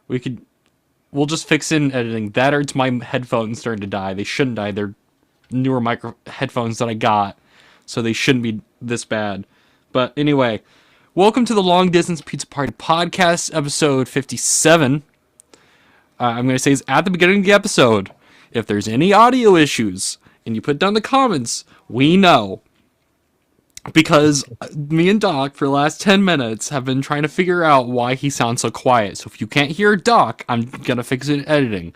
We'll just fix it in editing. That or it's my headphones starting to die. They shouldn't die. They're newer micro headphones that I got, so they shouldn't be this bad. But anyway, welcome to the Long Distance Pizza Party Podcast, episode 57. I'm going to say it's at the beginning of the episode. If there's any audio issues, and you put down the comments, we know. Because me and Dawk, for the last 10 minutes, have been trying to figure out why he sounds so quiet. So if you can't hear Dawk, I'm going to fix it in editing.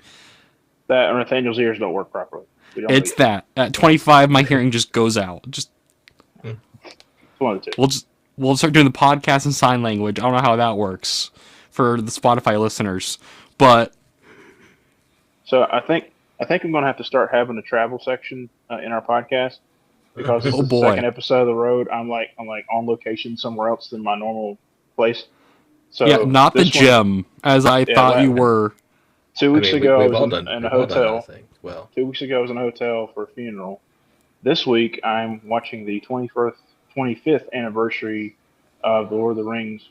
That or Nathaniel's ears don't work properly. It's that. At 25, my hearing just goes out. Just one of the two. We'll start doing the podcast in sign language. I don't know how that works for the Spotify listeners. But so I think I'm going to have to start having a travel section in our podcast. Because this is the second episode of the road, I'm like on location somewhere else than my normal place. So yeah, not the gym as I thought you were. 2 weeks ago, I was in a hotel. 2 weeks ago, I was in a hotel for a funeral. This week, I'm watching the 25th anniversary of The Lord of the Rings,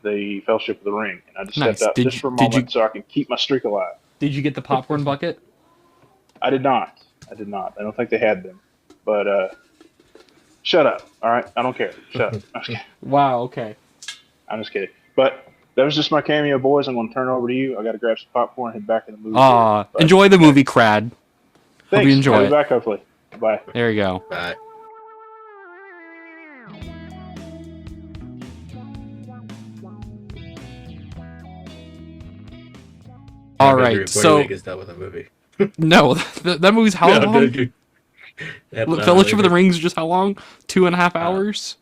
the Fellowship of the Ring. And I just stepped up just for a moment so I can keep my streak alive. Did you get the popcorn bucket? I did not. I don't think they had them. But shut up, all right? I don't care. Shut up. I'm just kidding. Wow, okay. I'm just kidding. But that was just my cameo, boys. I'm going to turn it over to you. I got to grab some popcorn and head back in the movie. Enjoy the movie, Crad. Thanks. Hope you enjoy I'll it. be back, hopefully. Bye. There you go. Bye. All right, so is done with a movie. No, that movie's how long? Fellowship of the Rings is just how long? 2.5 hours?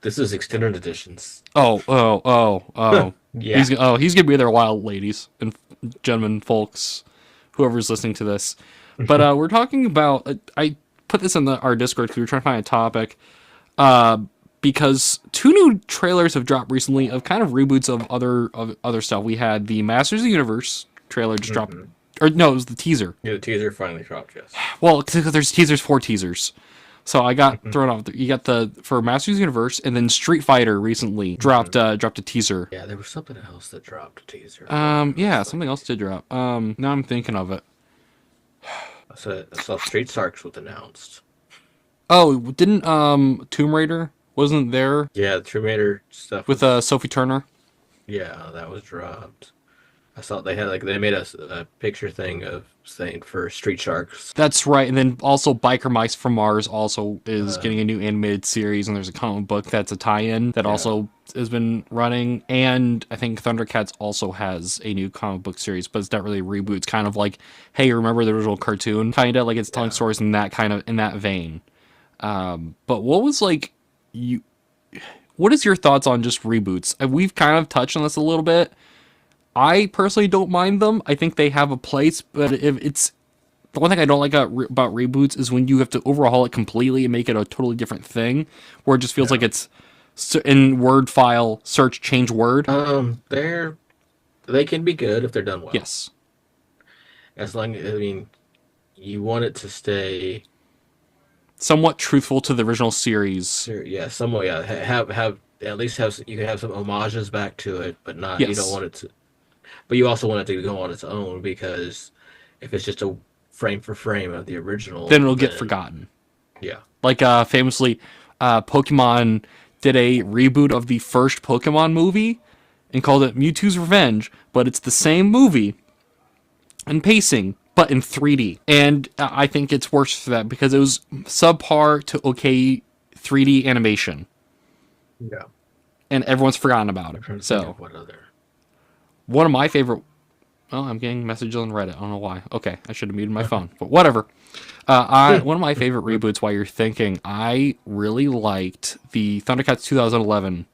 This is extended editions. Oh. Yeah. He's gonna be there a while, ladies and gentlemen, folks, whoever's listening to this. But we're talking about. I put this in our Discord because we were trying to find a topic. Because 2 new trailers have dropped recently of kind of reboots of other stuff. We had the Masters of the Universe trailer just dropped. Or no, it was the teaser. Yeah, the teaser finally dropped, yes. Well, because there's teasers for teasers. So I got thrown off. You got for Masters of the Universe, and then Street Fighter recently dropped a teaser. Yeah, there was something else that dropped a teaser. Yeah, something else did drop. Now I'm thinking of it. I saw Street Sharks was announced. Oh, didn't Tomb Raider wasn't there? Yeah, the Tomb Raider stuff with Sophie Turner. Yeah, that was dropped. I saw they made a picture thing of saying for Street Sharks. That's right, and then also Biker Mice from Mars also is getting a new animated series, and there's a comic book that's a tie-in that also has been running, and I think Thundercats also has a new comic book series, but it's not really a reboot. It's kind of like, hey, remember the original cartoon? Kind of like it's telling stories in that vein. But what was what is your thoughts on just reboots? We've kind of touched on this a little bit. I personally don't mind them. I think they have a place, but if it's the one thing I don't like about reboots is when you have to overhaul it completely and make it a totally different thing, where it just feels like it's in Word file, search, change word. They can be good if they're done well. Yes. As long as, you want it to stay somewhat truthful to the original series. Yeah, somewhat. Yeah, have at least you can have some homages back to it, but not. You don't want it to. But you also want it to go on its own, because if it's just a frame for frame of the original, then it'll get forgotten. Yeah. Like famously, Pokemon did a reboot of the first Pokemon movie and called it Mewtwo's Revenge, but it's the same movie and pacing, but in 3D. And I think it's worse for that because it was subpar to okay 3D animation. Yeah. And everyone's forgotten about it. So, what other? One of my favorite... Oh, I'm getting messages on Reddit. I don't know why. Okay, I should have muted my phone. But whatever. One of my favorite reboots, while you're thinking, I really liked the Thundercats 2011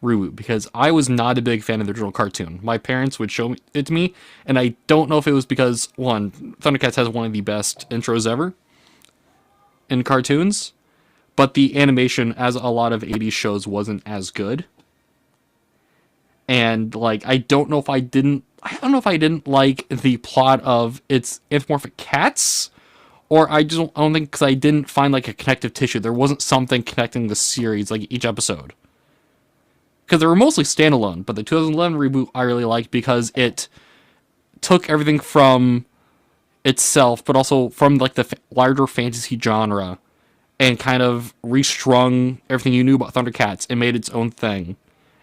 reboot because I was not a big fan of the original cartoon. My parents would show it to me, and I don't know if it was because, one, Thundercats has one of the best intros ever in cartoons, but the animation, as a lot of 80s shows, wasn't as good. And, I don't know if I didn't like the plot of its anthropomorphic cats, or I don't think because I didn't find, a connective tissue. There wasn't something connecting the series, each episode. because they were mostly standalone. But the 2011 reboot I really liked because it took everything from itself, but also from like the larger fantasy genre, and kind of restrung everything you knew about Thundercats and made its own thing,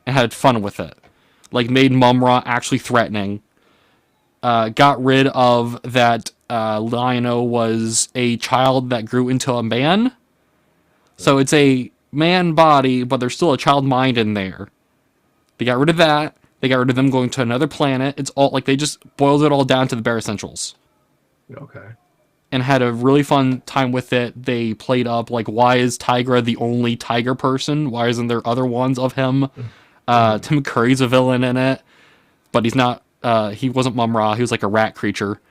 and had fun with it. Like made Mumra actually threatening. Got rid of that Lion-O was a child that grew into a man. So it's a man body, but there's still a child mind in there. They got rid of that. They got rid of them going to another planet. It's all like they just boiled it all down to the bare essentials. Okay. And had a really fun time with it. They played up like, why is Tigra the only tiger person? Why isn't there other ones of him? Tim Curry's a villain in it, but he's not. He wasn't Mum-Ra. He was like a rat creature.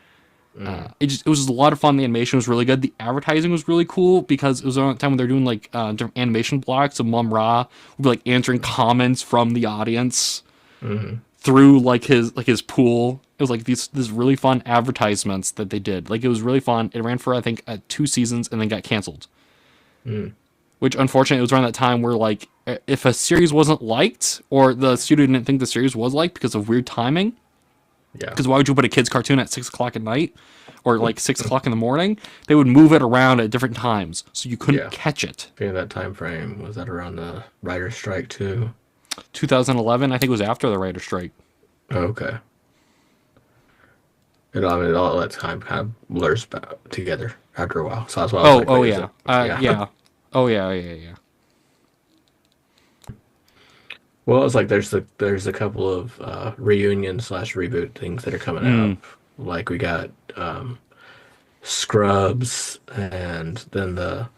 It was just a lot of fun. The animation was really good. The advertising was really cool because it was around the time when they're doing like different animation blocks. So Mum-Ra would be like answering comments from the audience through like his pool. It was like these really fun advertisements that they did. Like it was really fun. It ran for I think 2 seasons and then got canceled. Which unfortunately it was around that time where like if a series wasn't liked or the studio didn't think the series was liked because of weird timing. Yeah. Because why would you put a kid's cartoon at 6 o'clock at night or like 6 o'clock in the morning? They would move it around at different times so you couldn't catch it. In that time frame, was that around the writer's strike too? 2011, I think it was after the writer's strike. Oh, okay. I mean, all that time kind of blurs back together after a while. So that's why I was yeah. Oh yeah. Well, it's like there's a couple of reunion / reboot things that are coming up. Like we got Scrubs, and then the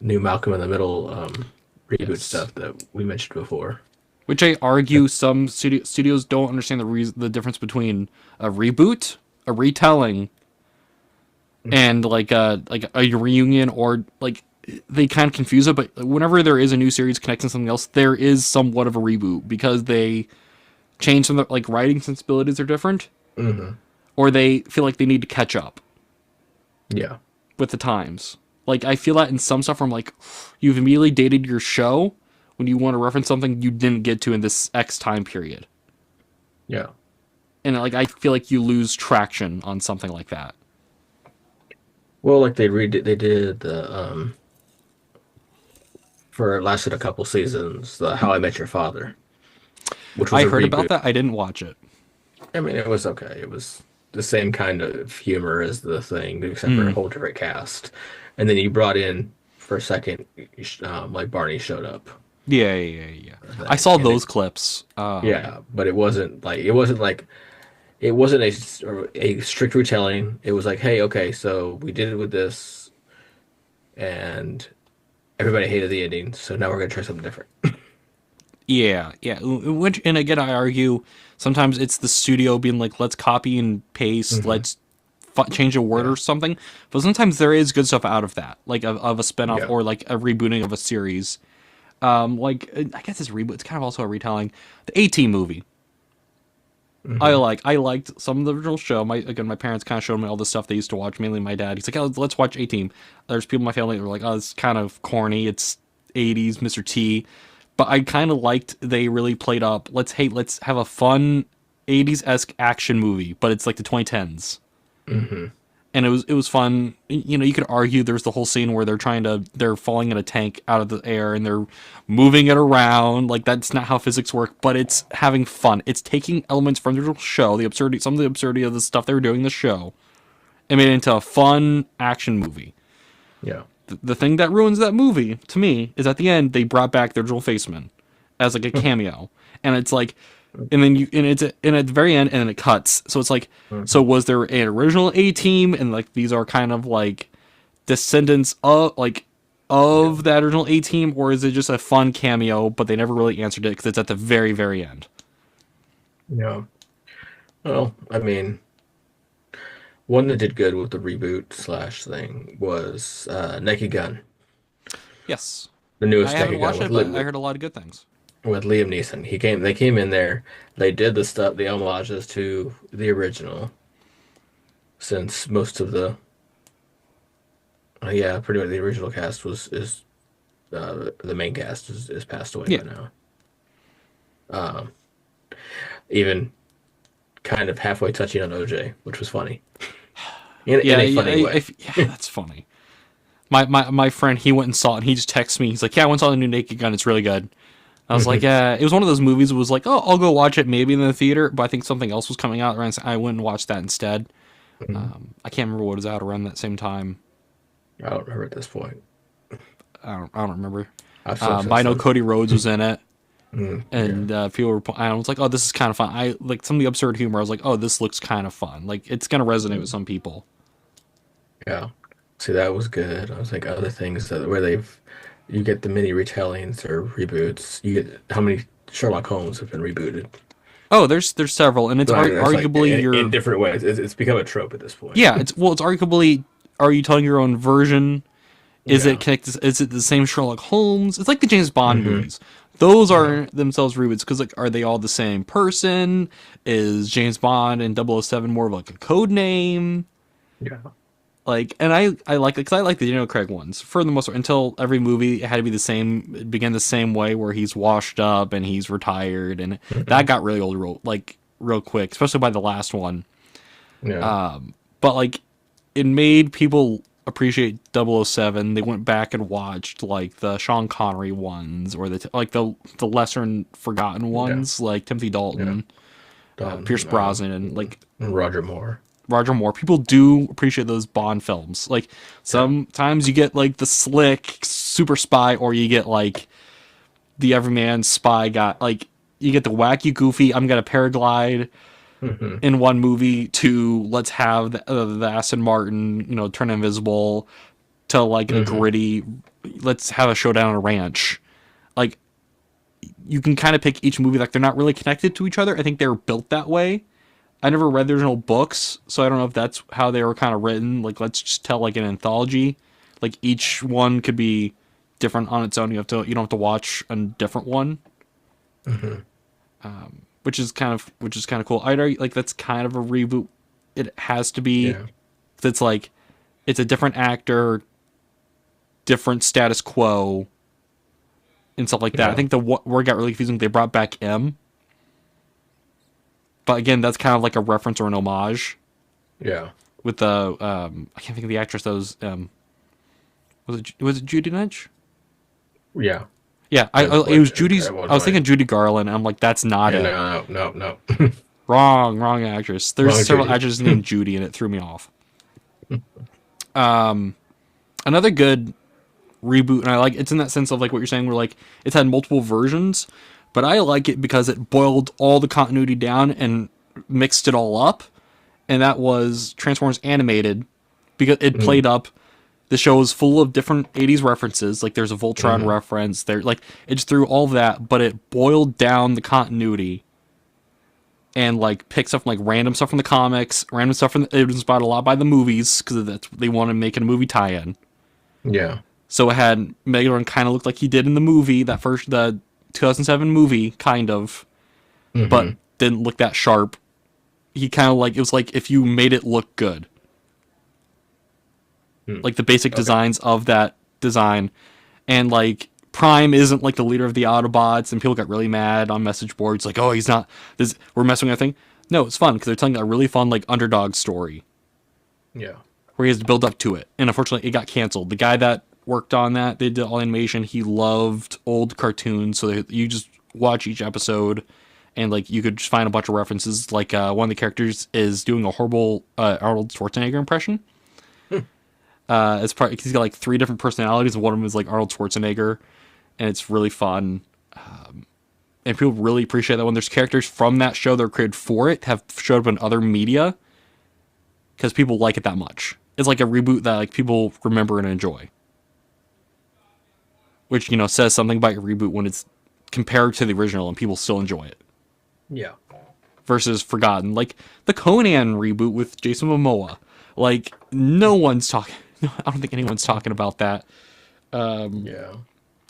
new Malcolm in the Middle reboot stuff that we mentioned before. Which I argue some studios don't understand the difference between a reboot, a retelling, and like a reunion, or like they kind of confuse it. But whenever there is a new series connecting something else, there is somewhat of a reboot because they change some like writing sensibilities are different, or they feel like they need to catch up. Yeah, with the times. Like I feel that in some stuff, where I'm like, you've immediately dated your show when you want to reference something you didn't get to in this X time period. Yeah. And like I feel like you lose traction on something like that. Well, like they did the for it lasted a couple seasons, the How I Met Your Father. Which was I heard about that. I didn't watch it. I mean, it was okay. It was the same kind of humor as the thing, except for a whole different cast. And then you brought in for a second, like Barney showed up. Yeah. I saw those clips. Yeah, but it wasn't a strict retelling. It was like, hey, okay, so we did it with this, and everybody hated the ending, so now we're gonna try something different. Yeah. Which, and again, I argue sometimes it's the studio being like, let's copy and paste, let's change a word or something. But sometimes there is good stuff out of that, like of a spinoff or like a rebooting of a series. Like I guess it's reboot. It's kind of also a retelling. The A-Team movie. I liked some of the original show. My parents kind of showed me all the stuff they used to watch. Mainly my dad. He's like, oh, let's watch A-Team. There's people in my family that were like, oh, it's kind of corny. It's 80s Mr. T. But I kind of liked they really played up. Let's have a fun 80s-esque action movie, but it's like the 2010s. And it was fun. You know, you could argue there's the whole scene where they're falling in a tank out of the air and they're moving it around. Like that's not how physics work, but it's having fun. It's taking elements from the original show, some of the absurdity of the stuff they were doing in the show, and made it into a fun action movie. Yeah. The thing that ruins that movie to me is at the end they brought back the original Faceman as like a cameo, and it's like. And then at the very end, and then it cuts. So it's like, so was there an original A-Team, and like these are kind of like descendants of that original A-Team, or is it just a fun cameo? But they never really answered it because it's at the very, very end. Yeah. Well, I mean, one that did good with the reboot / thing was Naked Gun. Yes, the newest I haven't Naked watched Gun. it, but I heard a lot of good things. With Liam Neeson. They came in there, they did the homages to the original, since most of the pretty much the original cast is the main cast is passed away by now. Um, even kind of halfway touching on OJ, which was funny. In a funny way. Yeah, that's funny. My friend, he went and saw it, and he just texted me. He's like, yeah, I went and saw the new Naked Gun. It's really good. I was like, yeah, it was one of those movies. It was like, oh, I'll go watch it maybe in the theater, but I think something else was coming out around. I went and watched that instead. I can't remember what was out around that same time. I don't remember at this point. I don't remember. But I know Cody Rhodes was in it, and yeah. people were. I was like, oh, this is kind of fun. I like some of the absurd humor. I was like, oh, this looks kind of fun. Like it's gonna resonate with some people. Yeah. See, that was good. I was like other things that where you get the mini retellings or reboots. You get how many Sherlock Holmes have been rebooted? Oh, there's several, and it's arguably like, your in different ways. It's become a trope at this point. Yeah, it's arguably. Are you telling your own version? Is it connected? Is it the same Sherlock Holmes? It's like the James Bond movies. Those are themselves reboots because like, are they all the same person? Is James Bond and 007 more of like a code name? Yeah. Like, and I like it because I like the Daniel Craig ones for the most part. Until every movie it had to be the same, it began the same way where he's washed up and he's retired, and that got really old real quick, especially by the last one. Yeah. But like, it made people appreciate 007. They went back and watched like the Sean Connery ones or the lesser and forgotten ones like Timothy Dalton, Pierce Brosnan, and like Roger Moore. People do appreciate those Bond films. Like sometimes you get like the slick super spy, or you get like the everyman spy guy. Like you get the wacky, goofy. I'm gonna paraglide in one movie. To let's have the Aston Martin, turn invisible. To like a gritty. Let's have a showdown on a ranch. Like you can kind of pick each movie. Like they're not really connected to each other. I think they were built that way. I never read the original books, so I don't know if that's how they were kind of written. Like, let's just tell like an anthology. Like each one could be different on its own. You don't have to watch a different one. Which is kind of cool. I'd argue like that's kind of a reboot. It has to be. It's like it's a different actor, different status quo, and stuff like that. I think the word got really confusing. They brought back M. But again, that's kind of like a reference or an homage. Yeah. With the I can't think of the actress that was it Judi Dench? Yeah. Yeah, it was Judy's. I was thinking Judy Garland. And I'm like, that's not it. No. Wrong actress. There's several Judy. actresses named Judy, and it threw me off. Another good reboot, and I like it's in that sense of like what you're saying, where like it's had multiple versions. But I like it because it boiled all the continuity down and mixed it all up. And that was Transformers Animated. Because it played up. The show is full of different 80s references. Like there's a Voltron reference. There, like it just threw all that. But it boiled down the continuity. And like picked stuff from like random stuff from the comics. Random stuff from it was inspired a lot by the movies. Because that's they want to make a movie tie-in. Yeah. So it had Megatron kind of looked like he did in the movie. The 2007 movie, kind of, but didn't look that sharp. He kind of like, it was like if you made it look good. Like the basic designs of that design. And like, Prime isn't like the leader of the Autobots, and people got really mad on message boards, like, oh, he's not, we're messing with everything. No, it's fun, because they're telling a really fun, like, underdog story. Yeah. Where he has to build up to it. And unfortunately, it got canceled. The guy that worked on that, they did all animation, he loved old cartoons, so you just watch each episode and like you could just find a bunch of references. Like one of the characters is doing a horrible Arnold Schwarzenegger impression. As part, he's got like 3 different personalities, and one of them is like Arnold Schwarzenegger, and it's really fun. And people really appreciate that when there's characters from that show that are created for it have showed up in other media, because people like it that much. It's like a reboot that like people remember and enjoy. Which, says something about your reboot when it's compared to the original and people still enjoy it. Yeah. Versus forgotten. Like the Conan reboot with Jason Momoa. Like, no one's talking. I don't think anyone's talking about that. Yeah.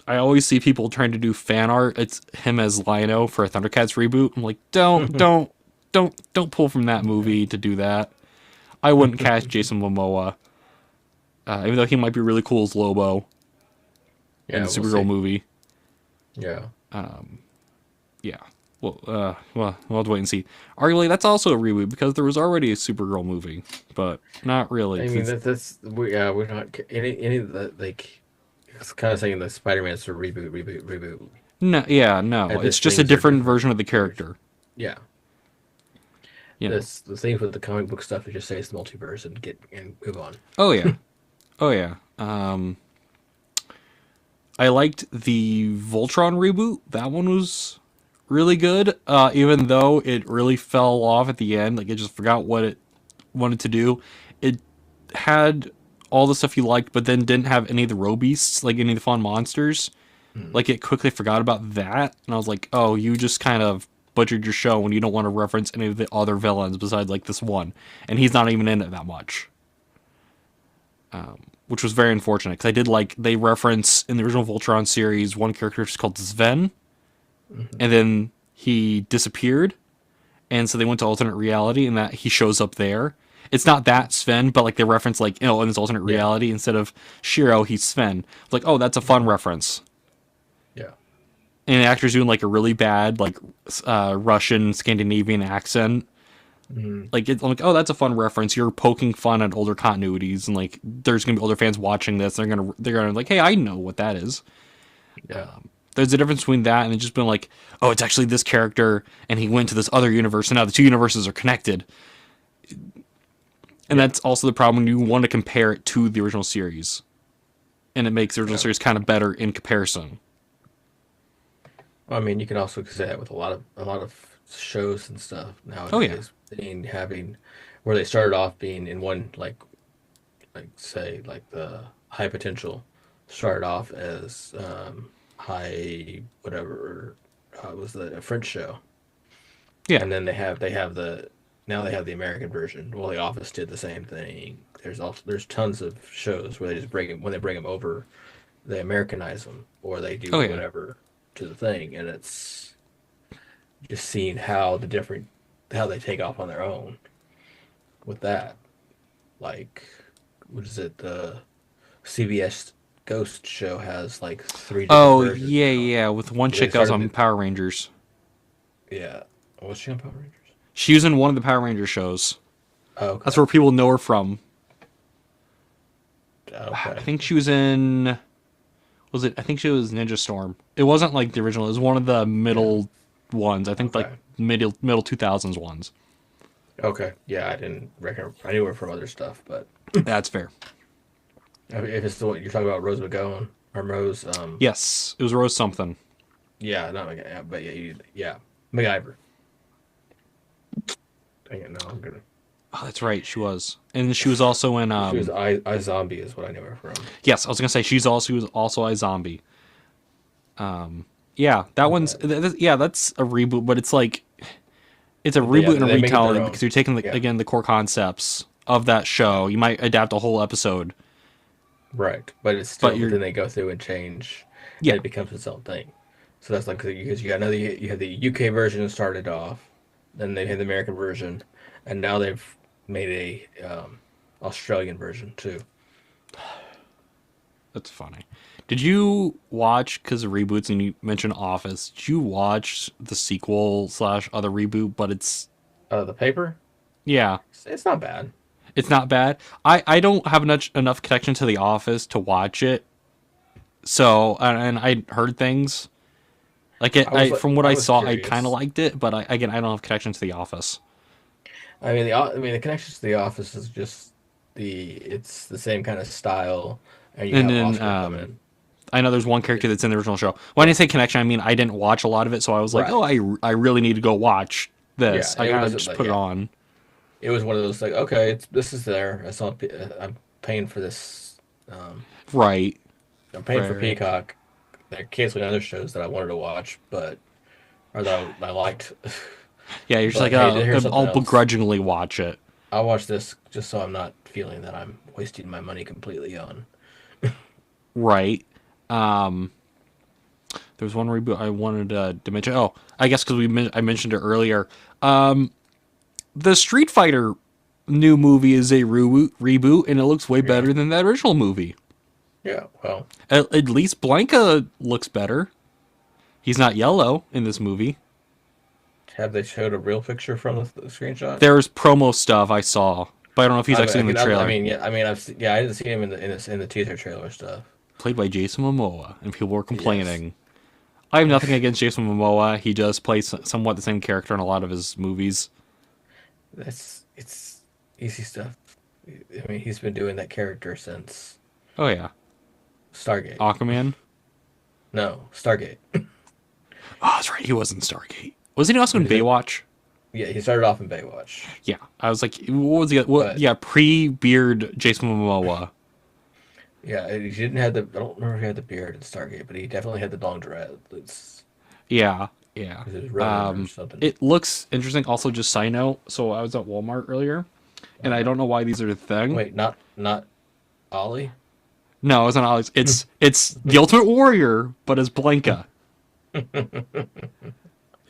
I always see people trying to do fan art. It's him as Lion-O for a Thundercats reboot. I'm like, don't pull from that movie to do that. I wouldn't cast Jason Momoa. Even though he might be really cool as Lobo. In the Supergirl movie. Yeah. Yeah. We'll have to wait and see. Arguably, that's also a reboot because there was already a Supergirl movie, but not really. I mean, we're not any of the like. It's kind of saying the Spider-Man's a reboot. No, yeah, no. And It's just a different version of the character. Yeah. You know. The thing with the comic book stuff is just say it's the multiverse and move on. Oh yeah, oh yeah. I liked the Voltron reboot. That one was really good. Even though it really fell off at the end, like it just forgot what it wanted to do. It had all the stuff you liked, but then didn't have any of the Robeasts, like any of the fun monsters. Like it quickly forgot about that, and I was like, oh, you just kind of butchered your show when you don't want to reference any of the other villains besides like this one, and he's not even in it that much. Which was very unfortunate because I did like they reference in the original Voltron series one character is called Sven, and then he disappeared, and so they went to alternate reality, and that he shows up there. It's not that Sven, but like they reference like in this alternate reality instead of Shiro, he's Sven. It's like, oh, that's a fun reference. Yeah, and the actor's doing like a really bad like Russian Scandinavian accent. Like I'm like, oh, that's a fun reference. You're poking fun at older continuities, and like there's gonna be older fans watching this. They're gonna like, hey, I know what that is. Yeah. There's a difference between that and it just being like, oh, it's actually this character, and he went to this other universe, and now the two universes are connected. And that's also the problem when you want to compare it to the original series, and it makes the original series kind of better in comparison. Well, I mean, you can also say that with a lot of shows and stuff nowadays. Oh yeah. Having where they started off being in one like say like the High Potential started off as high whatever was a French show. Yeah. And then they have the American version. Well, The Office did the same thing. There's tons of shows where they just bring them over, they Americanize them or they do whatever to the thing, and it's just seeing how they take off on their own with that. Like, what is it? The CBS Ghost show has like 3 different versions. Yeah. With one chick that was on Power Rangers. Yeah. Was she on Power Rangers? She was in one of the Power Rangers shows. Oh, okay. That's where people know her from. Okay. I think she was in... I think she was Ninja Storm. It wasn't like the original. It was one of the middle ones. I think like middle 2000s ones. Okay. Yeah, I didn't reckon. I knew her from other stuff, but that's fair. If it's the one you're talking about, Rose McGowan or Rose. Yes, it was Rose something. Yeah, not McGyver, but MacGyver. Dang it! No, I'm gonna. Oh, that's right. She was, and she was also in. She was iZombie is what I knew her from. Yes, I was gonna say she was also iZombie. Yeah, that one's that's a reboot, but it's like it's a reboot and a retelling because you're taking the core concepts of that show. You might adapt a whole episode, right? But it's still then they go through and change. Yeah, and it becomes its own thing. So that's like because you have the UK version started off, then they had the American version, and now they've made a Australian version too. That's funny. Did you watch, because of reboots and you mentioned Office, did you watch the sequel / other reboot, but it's... The paper? Yeah. It's not bad. It's not bad. I don't have enough connection to The Office to watch it. So, and I heard things. Like, from what I saw, curious. I kind of liked it, but I don't have connection to The Office. I mean, the connection to The Office is just it's the same kind of style. And then, I know there's one character that's in the original show. When I say connection, I mean I didn't watch a lot of it, so I was like, oh, I really need to go watch this. I gotta just put it on. It was one of those like, okay, this is there. I'm paying for this. Right. I'm paying for Peacock. They're canceling other shows that I wanted to watch, or that I liked. Yeah, you're just like, I'll begrudgingly watch it. I'll watch this just so I'm not feeling that I'm wasting my money completely on. Right. There was one reboot I wanted to mention. Oh, I guess because I mentioned it earlier. The Street Fighter new movie is a reboot, and it looks way better than that original movie. Yeah, well. At least Blanca looks better. He's not yellow in this movie. Have they showed a real picture from the screenshot? There's promo stuff I saw, but I don't know if he's actually in the trailer. I didn't see him in the teaser trailer stuff. Played by Jason Momoa, and people were complaining. Yes. I have nothing against Jason Momoa. He does play somewhat the same character in a lot of his movies. It's easy stuff. I mean, he's been doing that character since. Oh yeah. Stargate. Aquaman. No, Stargate. Oh, that's right. He was in Stargate. Wasn't he also in Baywatch? Yeah, he started off in Baywatch. Yeah, I was like, what was he? Yeah, pre-beard Jason Momoa. Yeah, he didn't have the. I don't remember if he had the beard in Stargate, but he definitely had the long dreads. Yeah. It looks interesting. Also, just side note. So I was at Walmart earlier, and I don't know why these are a thing. Wait, not Ollie. No, it wasn't Ollie's. It's the Ultimate Warrior, but as Blanca.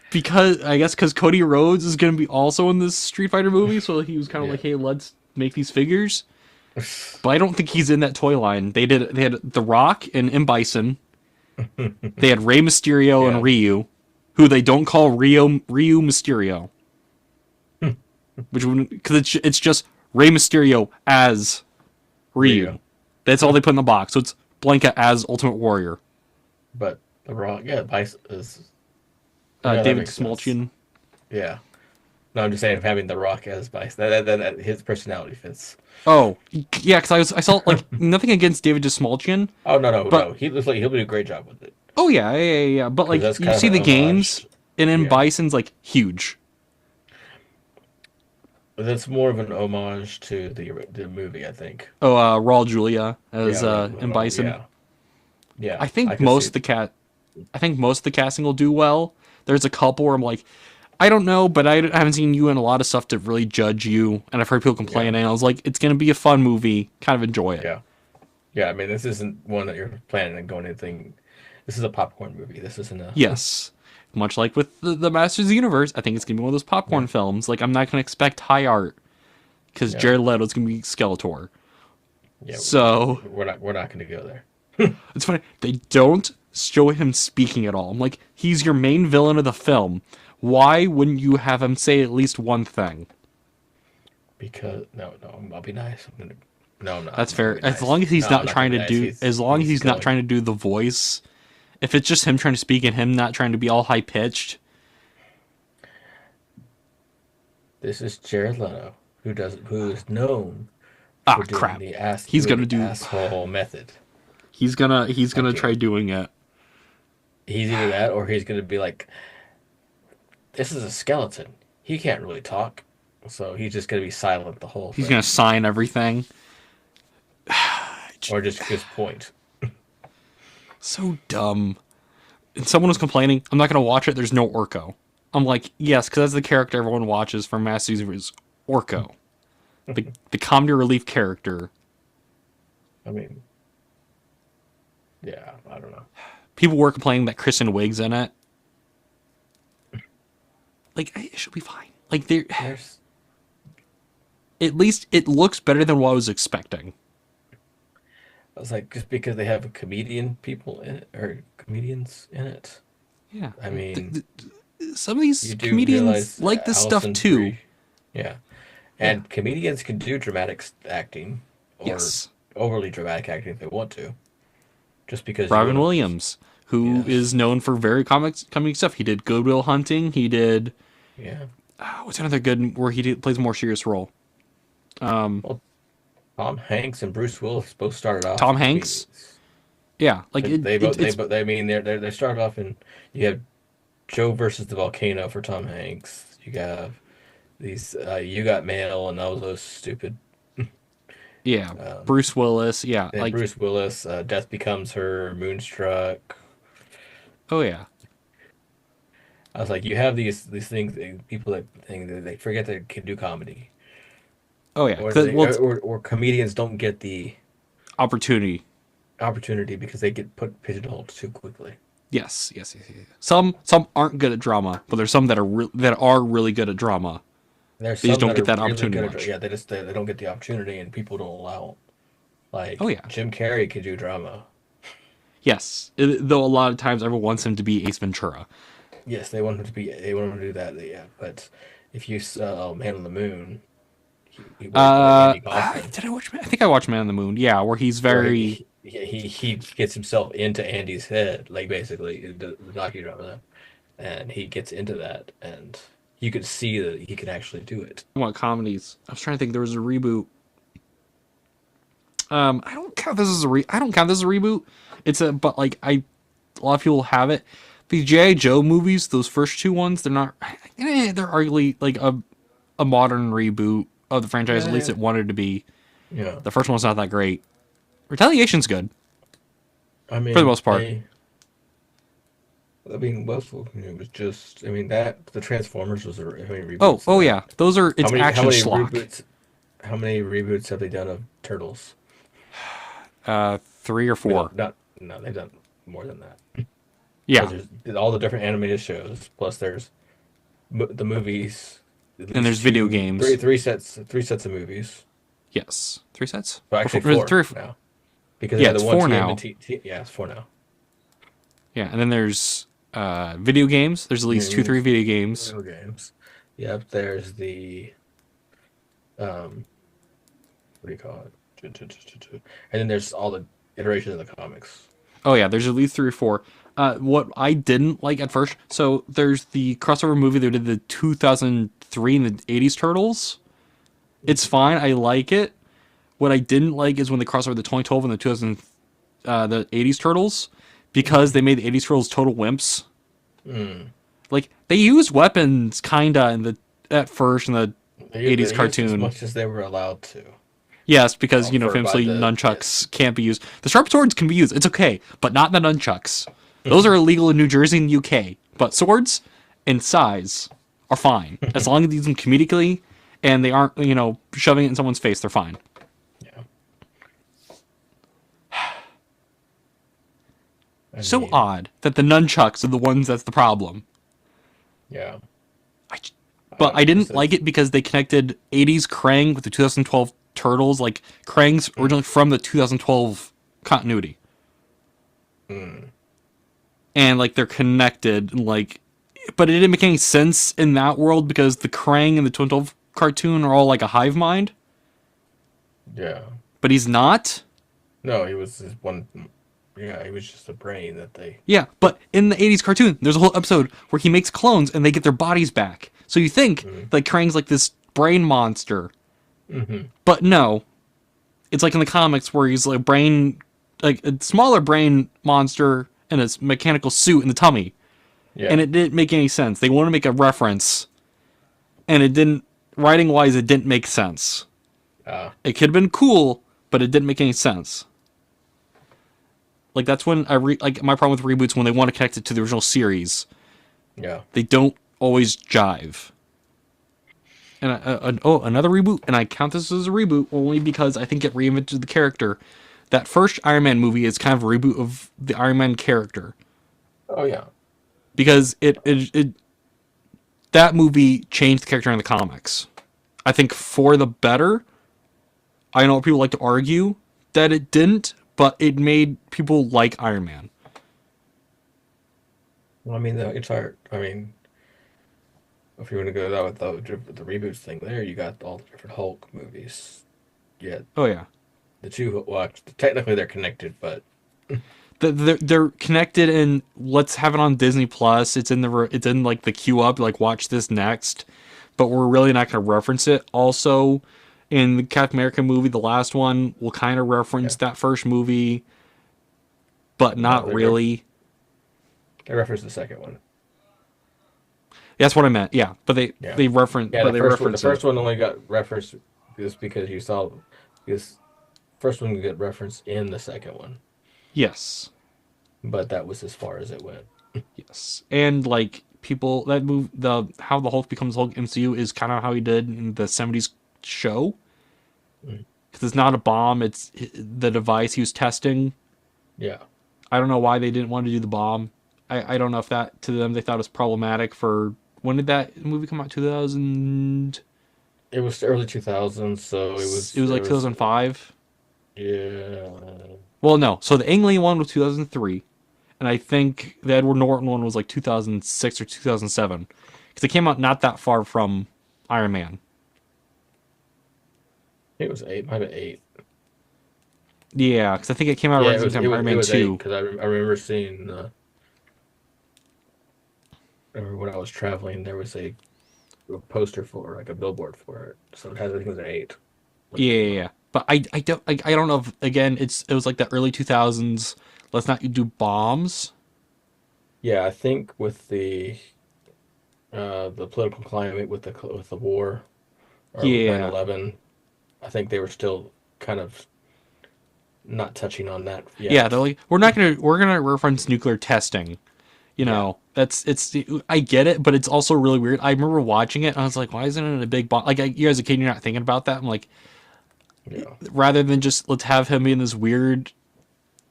Because Cody Rhodes is going to be also in this Street Fighter movie, so he was kind of like, hey, let's make these figures. But I don't think he's in that toy line. They had The Rock and M. Bison. They had Rey Mysterio and Ryu, who they don't call Ryu Mysterio. Because it's just Rey Mysterio as Ryu. That's all they put in the box. So it's Blanca as Ultimate Warrior. But The Rock, Bison is... David Smolcian. Yeah. No, I'm just saying, having The Rock as Bison, that his personality fits. Oh, yeah, because I saw, like, nothing against David Smolcian. Oh, no. He looks like he'll do a great job with it. Oh, yeah. But, like, you see the games, and then Bison's, like, huge. That's more of an homage to the movie, I think. Oh, Raul Julia as M. Bison. Yeah. I think most of the casting will do well. There's a couple where I'm like, I don't know, but I haven't seen you in a lot of stuff to really judge you, and I've heard people complaining. I was like, it's going to be a fun movie. Kind of enjoy it. Yeah, I mean, this isn't one that you're planning on going anything. This is a popcorn movie. This isn't a... Yes. Much like with the Masters of the Universe, I think it's going to be one of those popcorn films. Like, I'm not going to expect high art, because Jared Leto's going to be Skeletor. Yeah, so... We're not going to go there. It's funny. They don't show him speaking at all. I'm like, he's your main villain of the film. Why wouldn't you have him say at least one thing? Because no, I'll be nice. No, I'm not. That's fair. As long as he's not trying to do, as long as he's not trying to do the voice. If it's just him trying to speak and him not trying to be all high pitched. This is Jared Leto, who is known for doing crap. He's gonna do asshole method. He's gonna try doing it. He's either that or he's gonna be like, this is a skeleton. He can't really talk. So he's just going to be silent the whole thing. He's going to sign everything. Or just point. So dumb. And someone was complaining, I'm not going to watch it, there's no Orko. I'm like, yes, because that's the character everyone watches from Masters of is Orko. the comedy relief character. I mean, yeah, I don't know. People were complaining that Kristen Wiig's in it. Like, it should be fine. Like, there's... At least it looks better than what I was expecting. I was like, just because they have comedians in it. Yeah. I mean... some of these comedians like this stuff, too. Yeah. And comedians can do dramatic acting. Or overly dramatic acting if they want to. Just because... Robin Williams, who is known for very comedy stuff. He did Good Will Hunting. He did... Yeah. What's another good where plays a more serious role? Well, Tom Hanks and Bruce Willis both started off. Tom Hanks? Yeah. Like they started off in... You have Joe versus the Volcano for Tom Hanks. You have these... You Got Mail and all those stupid... Yeah. Bruce Willis. Yeah. Like Bruce Willis. Death Becomes Her. Moonstruck. Oh, yeah. I was like, you have these things, people that think that they forget they can do comedy. Oh yeah, or comedians don't get the opportunity because they get pigeonholed too quickly. Yes. Some aren't good at drama, but there's some that are really good at drama. They just don't get that opportunity. They don't get the opportunity, and people don't allow them. Like, oh yeah, Jim Carrey could do drama. Yes, though a lot of times everyone wants him to be Ace Ventura. Yes, they want him to be. They want him to do that. Yeah, but if you saw Man on the Moon, he worked like Andy Kaufman, Did I watch? I think I watched Man on the Moon. Yeah, where he's where very. he gets himself into Andy's head, like basically the docudrama, and he gets into that, and you could see that he could actually do it. What comedies? I was trying to think. There was a reboot. I don't count this as a I don't count this as a reboot. It's a but like a lot of people have it. The G.I. Joe movies, those first two ones, they're not. They're arguably like a modern reboot of the franchise. Yeah, At least it wanted to be. Yeah. The first one's not that great. Retaliation's good. I mean, for the most part. Westworld, it was just. I mean, that the Transformers was a reboot. Oh yeah, those are it's action schlock. Reboots, how many reboots have they done of Turtles? 3 or 4. No, they've done more than that. Yeah, there's all the different animated shows. Plus, there's the movies. And there's video games. Three sets of movies. Yes, 3 sets. Well, actually, 4 now. Because yeah, it's 4 now. Yeah, it's 4 now. Yeah, and then there's video games. There's at least 2-3 video games. Video games. Yep. There's the what do you call it? And then there's all the iterations of the comics. Oh yeah, there's at least 3 or 4. What I didn't like at first, so there's the crossover movie that did the 2003 and the 80s Turtles. It's fine, I like it. What I didn't like is when they crossed over the 2012 and the 80s Turtles, because they made the 80s Turtles total wimps. Like they used weapons kinda at first in the 80s cartoon, as much as they were allowed to. Yes, because famously nunchucks can't be used. The sharp swords can be used. It's okay, but not the nunchucks. Those are illegal in New Jersey and the UK. But swords and sais are fine as long as they use them comedically and they aren't, shoving it in someone's face. They're fine. Yeah. So odd that the nunchucks are the ones that's the problem. Yeah. But I didn't like it because they connected 80s Krang with the 2012 Turtles. Like, Krang's originally from the 2012 continuity. And, like, they're connected. Like, but it didn't make any sense in that world because the Krang in the 2012 cartoon are all, like, a hive mind. Yeah. But he's not? No, he was just one... Yeah, he was just a brain that they... Yeah, but in the 80s cartoon, there's a whole episode where he makes clones and they get their bodies back. So you think, like, Krang's like this brain monster. But no. It's like in the comics where he's like a smaller brain monster in a mechanical suit in the tummy. Yeah. And it didn't make any sense. They want to make a reference. And it didn't, writing-wise, it didn't make sense. It could have been cool, but it didn't make any sense. Like, that's when my problem with reboots, when they want to connect it to the original series. Yeah. They don't always jive. And another reboot, and I count this as a reboot only because I think it reinvented the character. That first Iron Man movie is kind of a reboot of the Iron Man character. Oh yeah. Because it that movie changed the character in the comics. I think for the better. I know people like to argue that it didn't, but it made people like Iron Man. Well, I mean, if you want to go that with the reboots thing there, you got all the different Hulk movies. Yeah. Oh yeah. The two, well, technically they're connected, but they're connected, and let's have it on Disney Plus. It's in like the queue up, like watch this next, but we're really not going to reference it. Also, in the Captain America movie, the last one, we'll kind of reference that first movie, but not really. They reference the second one. That's what I meant. Yeah, but they reference. Yeah, the first one only got referenced just because you saw this first one get referenced in the second one. Yes, but that was as far as it went. Yes, and like people that move how the Hulk becomes Hulk MCU is kind of how he did in the 70s show. Because it's not a bomb; it's the device he was testing. Yeah, I don't know why they didn't want to do the bomb. I don't know if that to them they thought it was problematic for. When did that movie come out? 2000. It was early 2000s, so it was like 2005. Yeah. Well, no. So the Ang Lee one was 2003, and I think the Edward Norton one was like 2006 or 2007 because it came out not that far from Iron Man. It was 8, might have been 8. Yeah, because I think it came out around the same time Iron Man 2. Because I remember seeing. When I was traveling, there was a poster for like a billboard for it, so it has, I think it was an 8. Yeah. But I don't know if, again, it was like the early 2000s. Let's not do bombs. Yeah, I think with the political climate with the war or with 9/11, I think they were still kind of not touching on that yet. Yeah, they're like, we're gonna reference nuclear testing. You know, I get it, but it's also really weird. I remember watching it and I was like, why isn't it a big bomb? Like, you as a kid, you're not thinking about that. I'm like, rather than just let's have him be in this weird,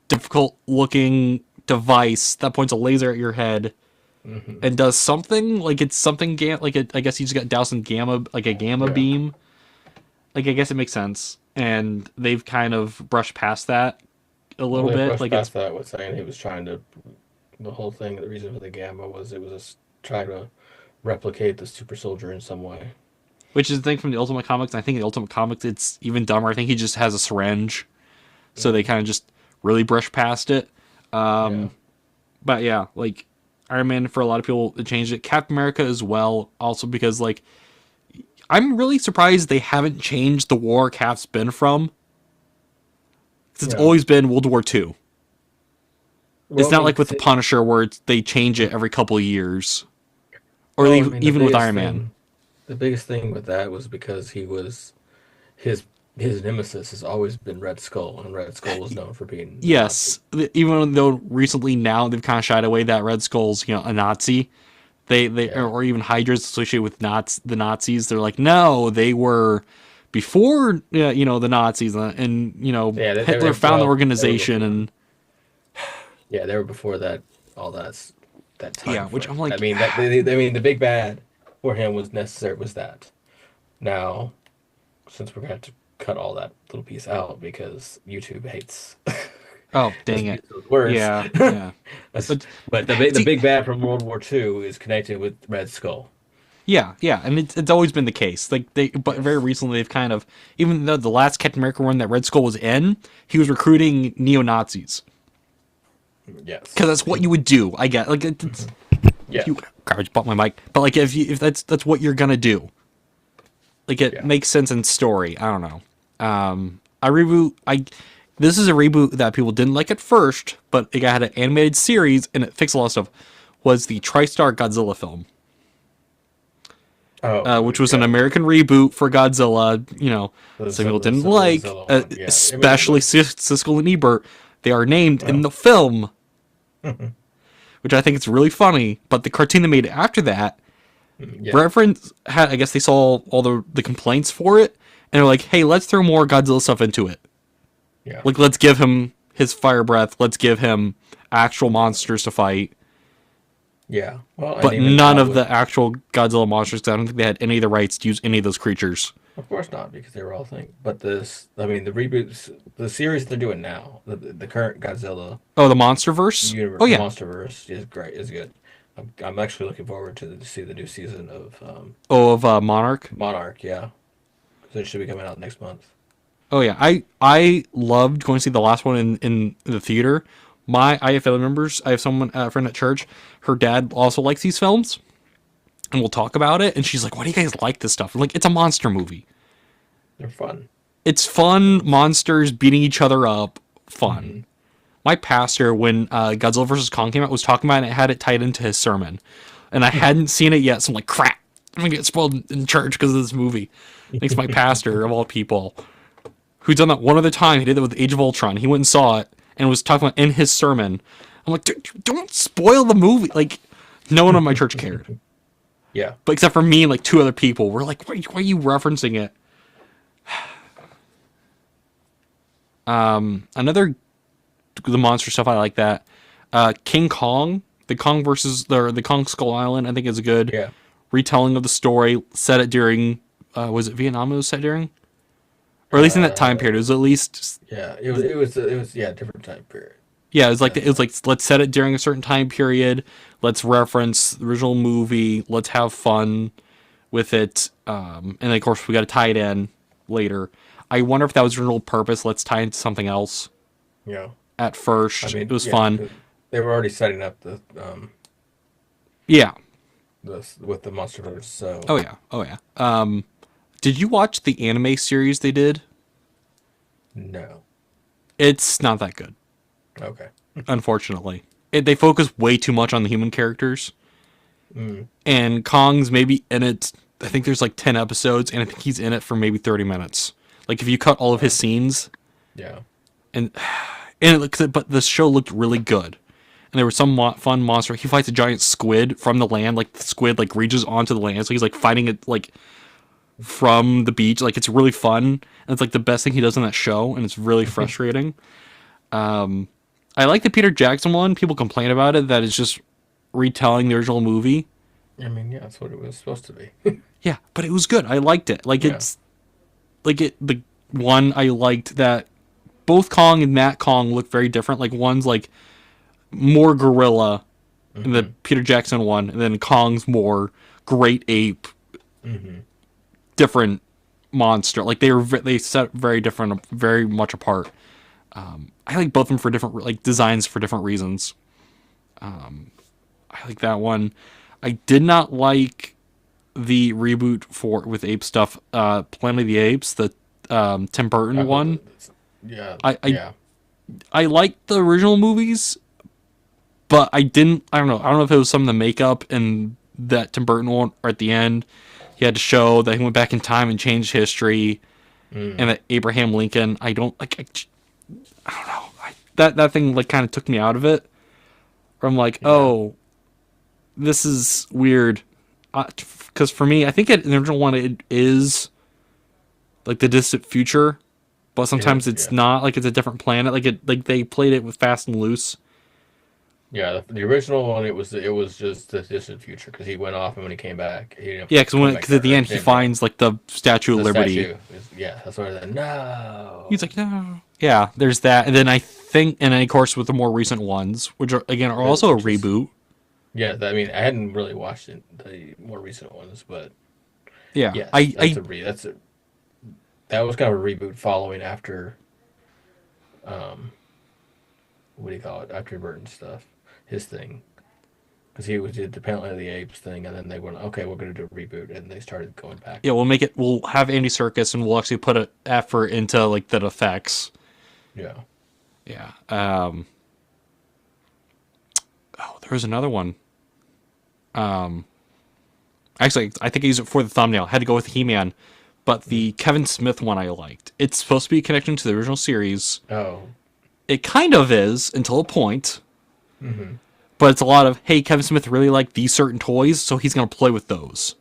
difficult looking device that points a laser at your head and does something, like it's something I guess he just got doused in gamma beam. Like, I guess it makes sense. And they've kind of brushed past that a little bit. Like, past that with saying he was trying to, the whole thing, the reason for the gamma was it was just trying to replicate the super soldier in some way. Which is the thing from the Ultimate Comics. I think in the Ultimate Comics it's even dumber. I think he just has a syringe. So they kind of just really brush past it. But yeah, like Iron Man, for a lot of people, it changed it. Captain America as well, also because, like, I'm really surprised they haven't changed the war Cap's been from. It's always been World War II. Well, it's not like with the Punisher where they change it every couple of years. Or even with Iron Man. The biggest thing with that was because he was his nemesis has always been Red Skull, and Red Skull was known for being yes. Nazi. Even though recently now they've kind of shied away that Red Skull's a Nazi. Or even Hydra's associated with the Nazis. They're like, no, they were before the Nazis, and Hitler found the organization, and they were before that, all that time. Yeah, which I'm like, I mean, the big bad for him was that. Now, since we're going to cut all that little piece out because YouTube hates. Oh, dang it! Words. Yeah. but the big bad from World War II is connected with Red Skull. Yeah, and it's always been the case. Like but very recently they've kind of, even though the last Captain America one that Red Skull was in, he was recruiting neo-Nazis. Yes, because that's what you would do. I get like it's. Yeah. I just bought my mic, but like if that's what you're gonna do, like it makes sense in story. I don't know. This is a reboot that people didn't like at first, but it had an animated series and it fixed a lot of stuff. Was the TriStar Godzilla film, which was an American reboot for Godzilla. Some people didn't like, especially Siskel and Ebert. They are named in the film, which I think is really funny. But the cartoon they made after that, reference had, I guess they saw all the complaints for it, and they're like, "Hey, let's throw more Godzilla stuff into it." Yeah. Like, let's give him his fire breath. Let's give him actual monsters to fight. Yeah. Well, but none of the actual Godzilla monsters, because I don't think they had any of the rights to use any of those creatures. Of course not, because they were all things. But the reboots, the series they're doing now, the current Godzilla. Oh, the MonsterVerse? Universe, the MonsterVerse is great, is good. I'm actually looking forward to see the new season of... Monarch? Monarch, yeah. So it should be coming out next month. Oh yeah, I loved going to see the last one in the theater. I have family members. I have a friend at church. Her dad also likes these films, and we'll talk about it. And she's like, "Why do you guys like this stuff?" I'm like, it's a monster movie. They're fun. It's fun. Monsters beating each other up. Fun. Mm-hmm. My pastor, when Godzilla vs. Kong came out, was talking about it and it had it tied into his sermon, and I hadn't seen it yet. So I'm like, crap! I'm gonna get spoiled in church because of this movie. Thanks, my pastor of all people. Who's done that one other time. He did that with Age of Ultron. He went and saw it and was talking about in his sermon. I'm like, dude, don't spoil the movie. Like, no one in my church cared. Yeah. But except for me and like two other people. We're like, why are you referencing it? The monster stuff, I like that. King Kong, the Kong versus the Kong Skull Island, I think is a good retelling of the story. Set it during, was it Vietnam it was set during? Or at least in that time period, it was at least... Yeah, it was different time period. Yeah, it was like let's set it during a certain time period. Let's reference the original movie. Let's have fun with it. And then of course we got to tie it in later. I wonder if that was the original purpose. Let's tie into something else. Yeah. At first, it was fun. They were already setting up the yeah. With the MonsterVerse. So. Oh yeah. Did you watch the anime series they did? No. It's not that good. Okay. Unfortunately, they focus way too much on the human characters. And Kong's maybe in it. I think there's like 10 episodes, and I think he's in it for maybe 30 minutes. Like if you cut all of his scenes. Yeah. But the show looked really good. And there was some fun monster. He fights a giant squid from the land. Like the squid like reaches onto the land, so he's like fighting it like from the beach. Like it's really fun. And it's like the best thing he does in that show, and it's really frustrating. I like the Peter Jackson one. People complain about it that it's just retelling the original movie. I mean, yeah, that's what it was supposed to be. Yeah, but it was good. I liked it. Like it's like the one I liked that both Kong and that Kong look very different. Like one's like more gorilla in the Peter Jackson one, and then Kong's more great ape, different monster. Like they set very different, very much apart. I like both of them for different like designs for different reasons. I like that one. I did not like the reboot with ape stuff. Planet of the Apes, the Tim Burton one. Yeah. I liked the original movies, but I don't know if it was some of the makeup and that Tim Burton one or at the end he had to show that he went back in time and changed history, and that Abraham Lincoln. I don't know. That thing like kind of took me out of it. I'm like, oh, this is weird. Because for me, I think the original one it is like the distant future, but sometimes it's not. Like it's a different planet. Like they played it with fast and loose. Yeah, the original one it was just the distant future because he went off and when he came back, because at the end he finds like the Statue of Liberty. That's why they're no. He's like no. Yeah, there's that, and then I think, and then of course with the more recent ones, which are also a reboot. Yeah, I mean I hadn't really watched the more recent ones, but yeah, that was kind of a reboot following after, what do you call it? After Burton stuff, his thing, because he did the Planet of the Apes thing, and then they went, okay, we're going to do a reboot, and they started going back. Yeah, we'll have Andy Serkis, and we'll actually put an effort into like the effects. Yeah. Yeah. There was another one. Actually, I think I used it for the thumbnail. I had to go with He-Man, but the Kevin Smith one I liked. It's supposed to be a connection to the original series. Oh. It kind of is until a point. But it's a lot of, hey, Kevin Smith really liked these certain toys, so he's going to play with those.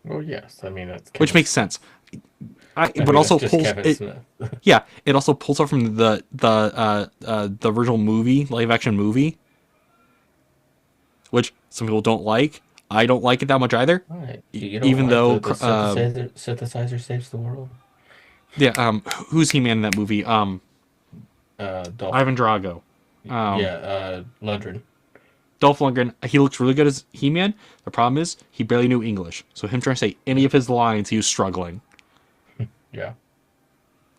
Well, yes. I mean, which makes sense. But also pulls it also pulls off from the original movie, live action movie, which some people don't like. I don't like it that much either. Right. Even though the synthesizer saves the world. Yeah. Who's He-Man in that movie? Ivan Drago. Lundgren. Dolph Lundgren. He looks really good as He-Man. The problem is he barely knew English, so him trying to say any of his lines, he was struggling. Yeah.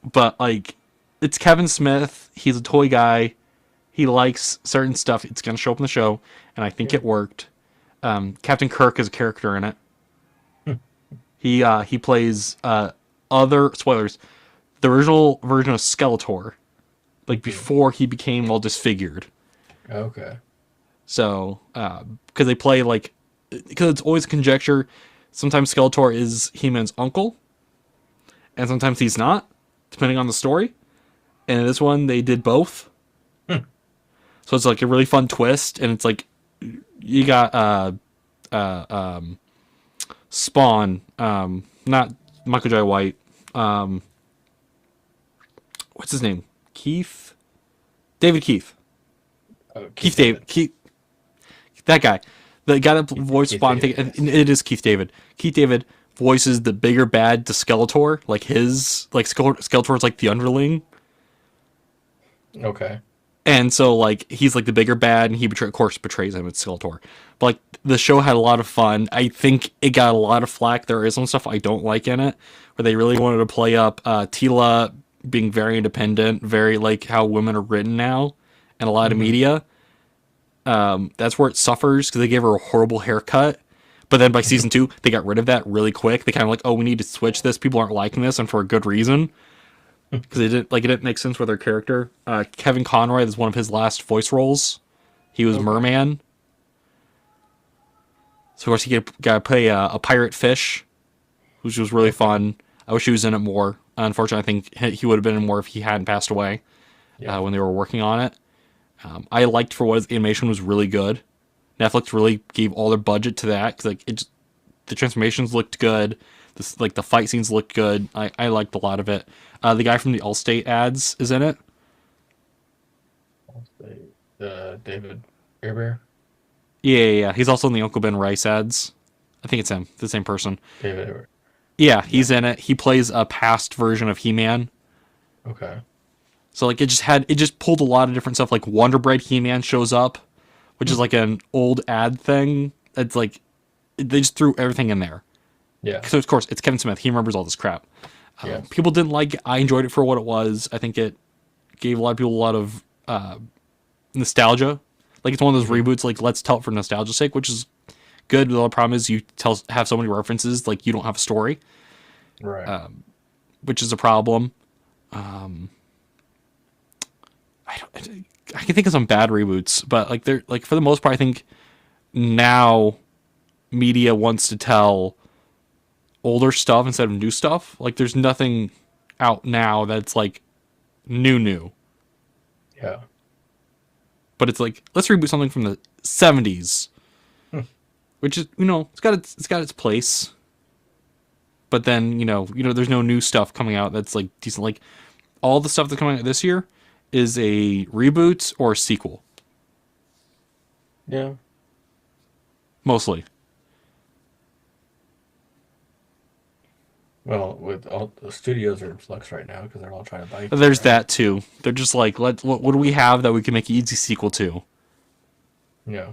But like, it's Kevin Smith. He's a toy guy. He likes certain stuff. It's gonna show up in the show, and I think it worked. Captain Kirk is a character in it. He plays other spoilers. The original version of Skeletor, like before he became all disfigured. Okay. So, because they play like, because it's always conjecture. Sometimes Skeletor is He-Man's uncle, and sometimes he's not, depending on the story. And in this one, they did both. So it's like a really fun twist, and it's like you got Spawn, not Michael J. White. What's his name? David Keith. Oh, Keith. That guy. The guy that voiced Spawn. It is Keith David. Keith David voices the bigger bad to Skeletor. Like Skeletor's like the underling. Okay. And so, like, he's, like, the bigger bad, and he, of course, betrays him. It's Skeletor. But, like, the show had a lot of fun. I think it got a lot of flack. There is some stuff I don't like in it, where they really wanted to play up Tila being very independent, very, like, how women are written now, and a lot of media. That's where it suffers, because they gave her a horrible haircut. But then by season 2, they got rid of that really quick. They kind of like, oh, we need to switch this. People aren't liking this, and for a good reason. Because it didn't make sense with her character. Kevin Conroy is one of his last voice roles. He was Merman. So of course he got to play a pirate fish, which was really fun. I wish he was in it more. Unfortunately, I think he would have been in more if he hadn't passed away when they were working on it. I liked for what the animation was really good. Netflix really gave all their budget to that because like the transformations looked good. The fight scenes looked good. I liked a lot of it. The guy from the Allstate ads is in it. Allstate, David Airbear? Yeah. He's also in the Uncle Ben Rice ads. I think it's him, the same person. David Airbear. Yeah, he's in it. He plays a past version of He-Man. Okay. So like it just pulled a lot of different stuff. Like Wonder Bread He-Man shows up, which is like an old ad thing. It's like they just threw everything in there. Yeah. So of course it's Kevin Smith. He remembers all this crap. Yes. People didn't like it. I enjoyed it for what it was. I think it gave a lot of people a lot of nostalgia. Like it's one of those reboots. Like let's tell it for nostalgia's sake, which is good. The only problem is you have so many references. Like you don't have a story, right? Which is a problem. I can think of some bad reboots, but like they're like for the most part, I think now media wants to tell older stuff instead of new stuff. Like there's nothing out now that's like new. Yeah. But it's like let's reboot something from the 70s. Which is, it's got its place. But then, there's no new stuff coming out that's like decent. Like all the stuff that's coming out this year is a reboot or a sequel. Yeah. Mostly. Well, with all the studios are in flux right now because they're all trying to buy. There's that too. They're just like, what do we have that we can make an easy sequel to? Yeah.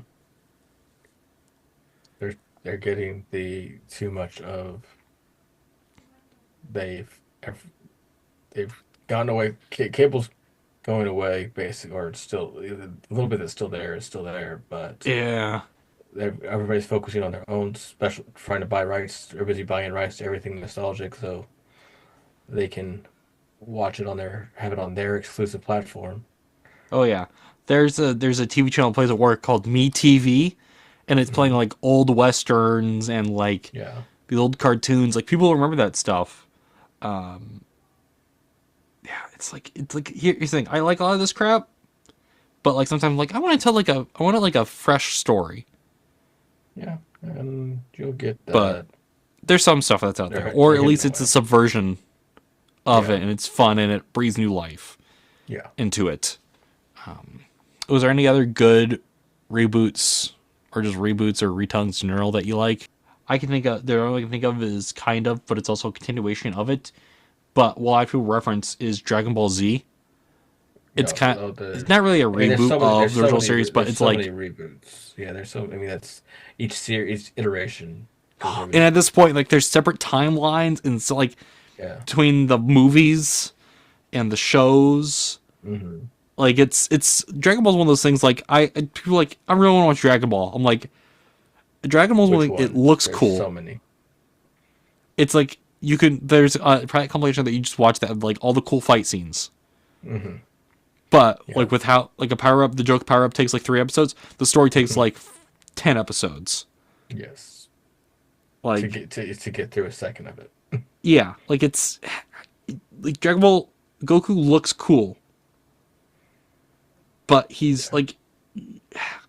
They're getting too much of. They've gone away. Cable's going away, basically, or it's still a little bit that's still there is still there, but yeah. Everybody's focusing on their own special, trying to buy rights. They're busy buying rights to everything nostalgic, so they can watch it have it on their exclusive platform. Oh yeah, there's a TV channel that plays at work called Me TV, and it's playing like old westerns and like the old cartoons. Like people remember that stuff. Yeah, it's like here's the thing. I like a lot of this crap, but like sometimes like I want a fresh story. Yeah, and you'll get that. But there's some stuff that's out there. Or at least it's a subversion of it, and it's fun, and it breathes new life into it. Was there any other good reboots, or just reboots or retongues in general that you like? I can think of, the only I can think of is kind of, but it's also a continuation of it. But what I people reference is Dragon Ball Z. It's it's not really a reboot of the original series, but it's like many reboots. Yeah, there's so. I mean, that's each series, each iteration. And at this point, like there's separate timelines, and so like between the movies and the shows, like it's Dragon Ball's one of those things. Like people like I really want to watch Dragon Ball. I'm like Dragon Ball's one? It looks cool. So many. It's like you could. There's a private compilation that you just watch that have like all the cool fight scenes. But like with how like a power up, the joke power up takes like 3 episodes. The story takes like 10 episodes. Yes. Like to get through a second of it. Yeah, like it's like Dragon Ball Goku looks cool, but he's like,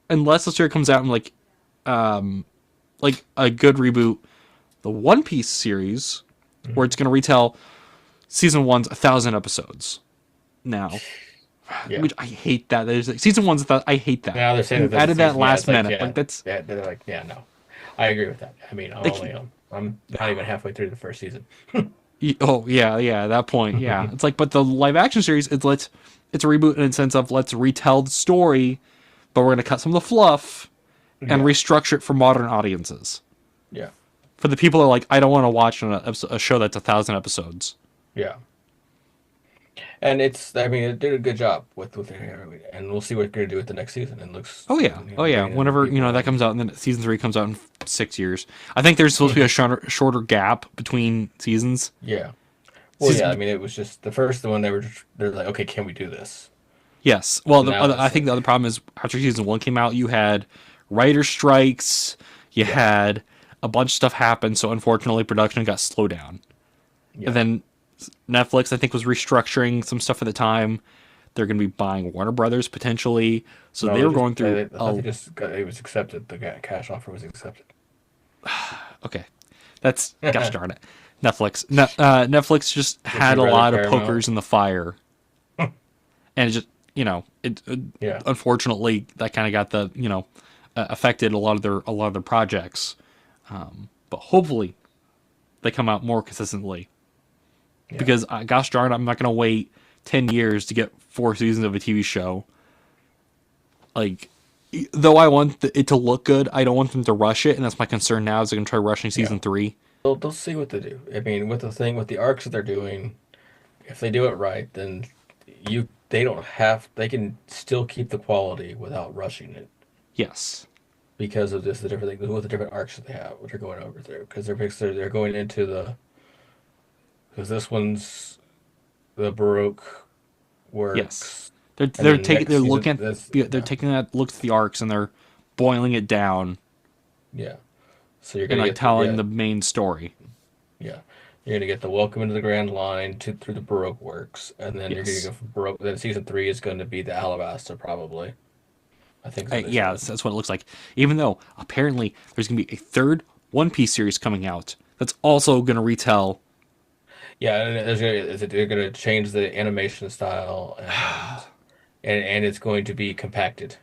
unless the story comes out in like a good reboot, the One Piece series where it's gonna retell season 1's 1,000 episodes now. Yeah. Which I hate that. There's like, season 1's I hate that. Now they're saying that added that last minute. Like, like that's they're like no. I agree with that. I mean, I'm not even halfway through the first season. Oh yeah, at that point, yeah. It's like, but the live action series, it's a reboot in the sense of let's retell the story, but we're gonna cut some of the fluff and restructure it for modern audiences. Yeah. For the people who are like, I don't want to watch a show that's 1,000 episodes. Yeah. And it did a good job with it, and we'll see what they're gonna do with the next season. It looks. Oh yeah. Whenever that comes out, and then season 3 comes out in 6 years. I think there's supposed to be a shorter gap between seasons. Yeah. Well, it was just the first one. They're like, okay, can we do this? Yes. Well, I think the other problem is after season 1 came out, you had writer strikes. You had a bunch of stuff happen, so unfortunately, production got slowed down. Yeah. And then Netflix, I think, was restructuring some stuff at the time. They're going to be buying Warner Brothers potentially, so they were going through. It was accepted. The cash offer was accepted. Okay, that's gosh darn it. Netflix just had a lot of pokers in the fire, and it just unfortunately that kind of got the affected a lot of their projects, but hopefully they come out more consistently. Yeah. Because gosh darn it, I'm not going to wait 10 years to get 4 seasons of a TV show. Like, though I want it to look good, I don't want them to rush it, and that's my concern now. Is they're going to try rushing season 3. They'll see what they do. I mean, with the arcs that they're doing, if they do it right, then they can still keep the quality without rushing it. Yes. Because of the different arcs that they have, what they're going over through. Because they're going into because this one's the Baroque works. Yes. They're taking that look at the arcs and they're boiling it down. Yeah. So you're gonna telling the main story. Yeah. You're gonna get the welcome into the Grand Line through the Baroque works, and then you're gonna go from Baroque. Then season 3 is going to be the Alabaster, probably. I think. That's what it looks like. Even though apparently there's gonna be a third One Piece series coming out that's also gonna retell. Yeah, and they're going to change the animation style, and it's going to be compacted.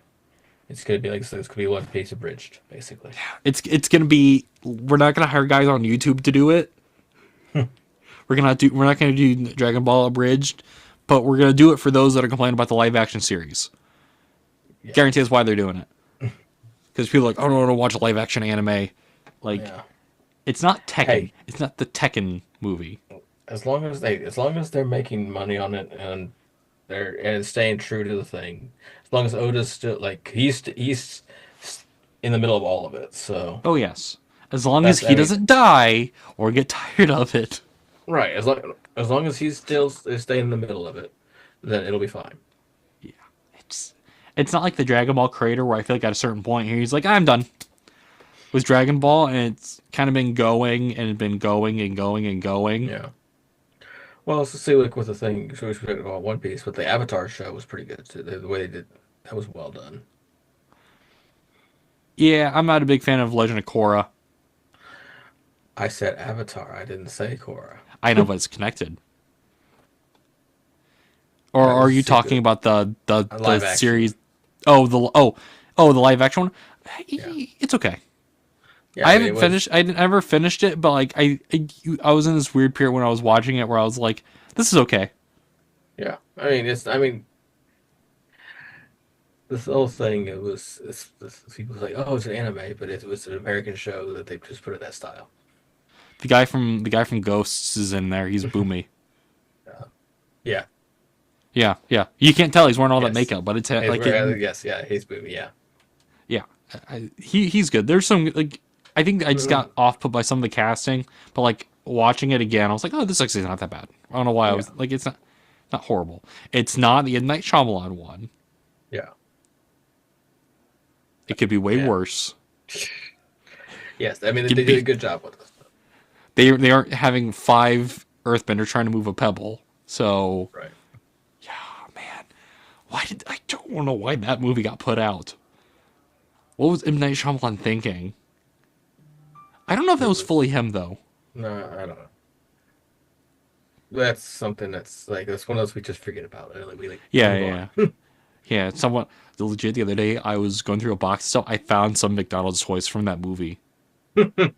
It's going to be it's going to be One Piece abridged, basically. It's going to be. We're not going to hire guys on YouTube to do it. We're not going to do Dragon Ball abridged, but we're going to do it for those that are complaining about the live action series. Yeah. Guarantee that's why they're doing it. Because people are like, I don't want to watch a live action anime. It's not Tekken. Hey. It's not the Tekken movie. As long as they're making money on it and it's staying true to the thing, as long as Oda's still he's in the middle of all of it. So yes, as long as he doesn't die or get tired of it. Right, as long as he's still staying in the middle of it, then it'll be fine. Yeah, it's not like the Dragon Ball creator where I feel like at a certain point here he's like, I'm done with Dragon Ball, and it's kind of been going and been going and going and going. Yeah. Well, let's see, with the thing, so we talked about One Piece, but the Avatar show was pretty good. Too. The way they did that was well done. Yeah, I'm not a big fan of Legend of Korra. I said Avatar. I didn't say Korra. I know, but it's connected. Or are you talking about the series? Oh, the live action one. Yeah. It's okay. Yeah, I haven't finished. I never finished it, but I was in this weird period when I was watching it where I was like, "This is okay." Yeah, this whole thing. It's people say, "Oh, it's an anime," but it was an American show that they just put in that style. The guy from Ghosts is in there. He's Boomy. Yeah. Yeah. You can't tell he's wearing all that makeup, but it's he's Boomy. Yeah. Yeah, he's good. There's some I think I just got off put by some of the casting, but watching it again, I was like, oh, this actually is not that bad. I don't know why I was it's not horrible. It's not the M. Night Shyamalan one. Yeah. It could be way worse. Yes, they did a good job with this. They aren't having 5 Earthbenders trying to move a pebble, so. Right. Yeah, man. I don't know why that movie got put out. What was M. Night Shyamalan thinking? I don't know if that was fully him, though. No, I don't know. That's something that's that's one of those we just forget about. Yeah. Yeah, someone legit the other day, I was going through a box of stuff. I found some McDonald's toys from that movie. I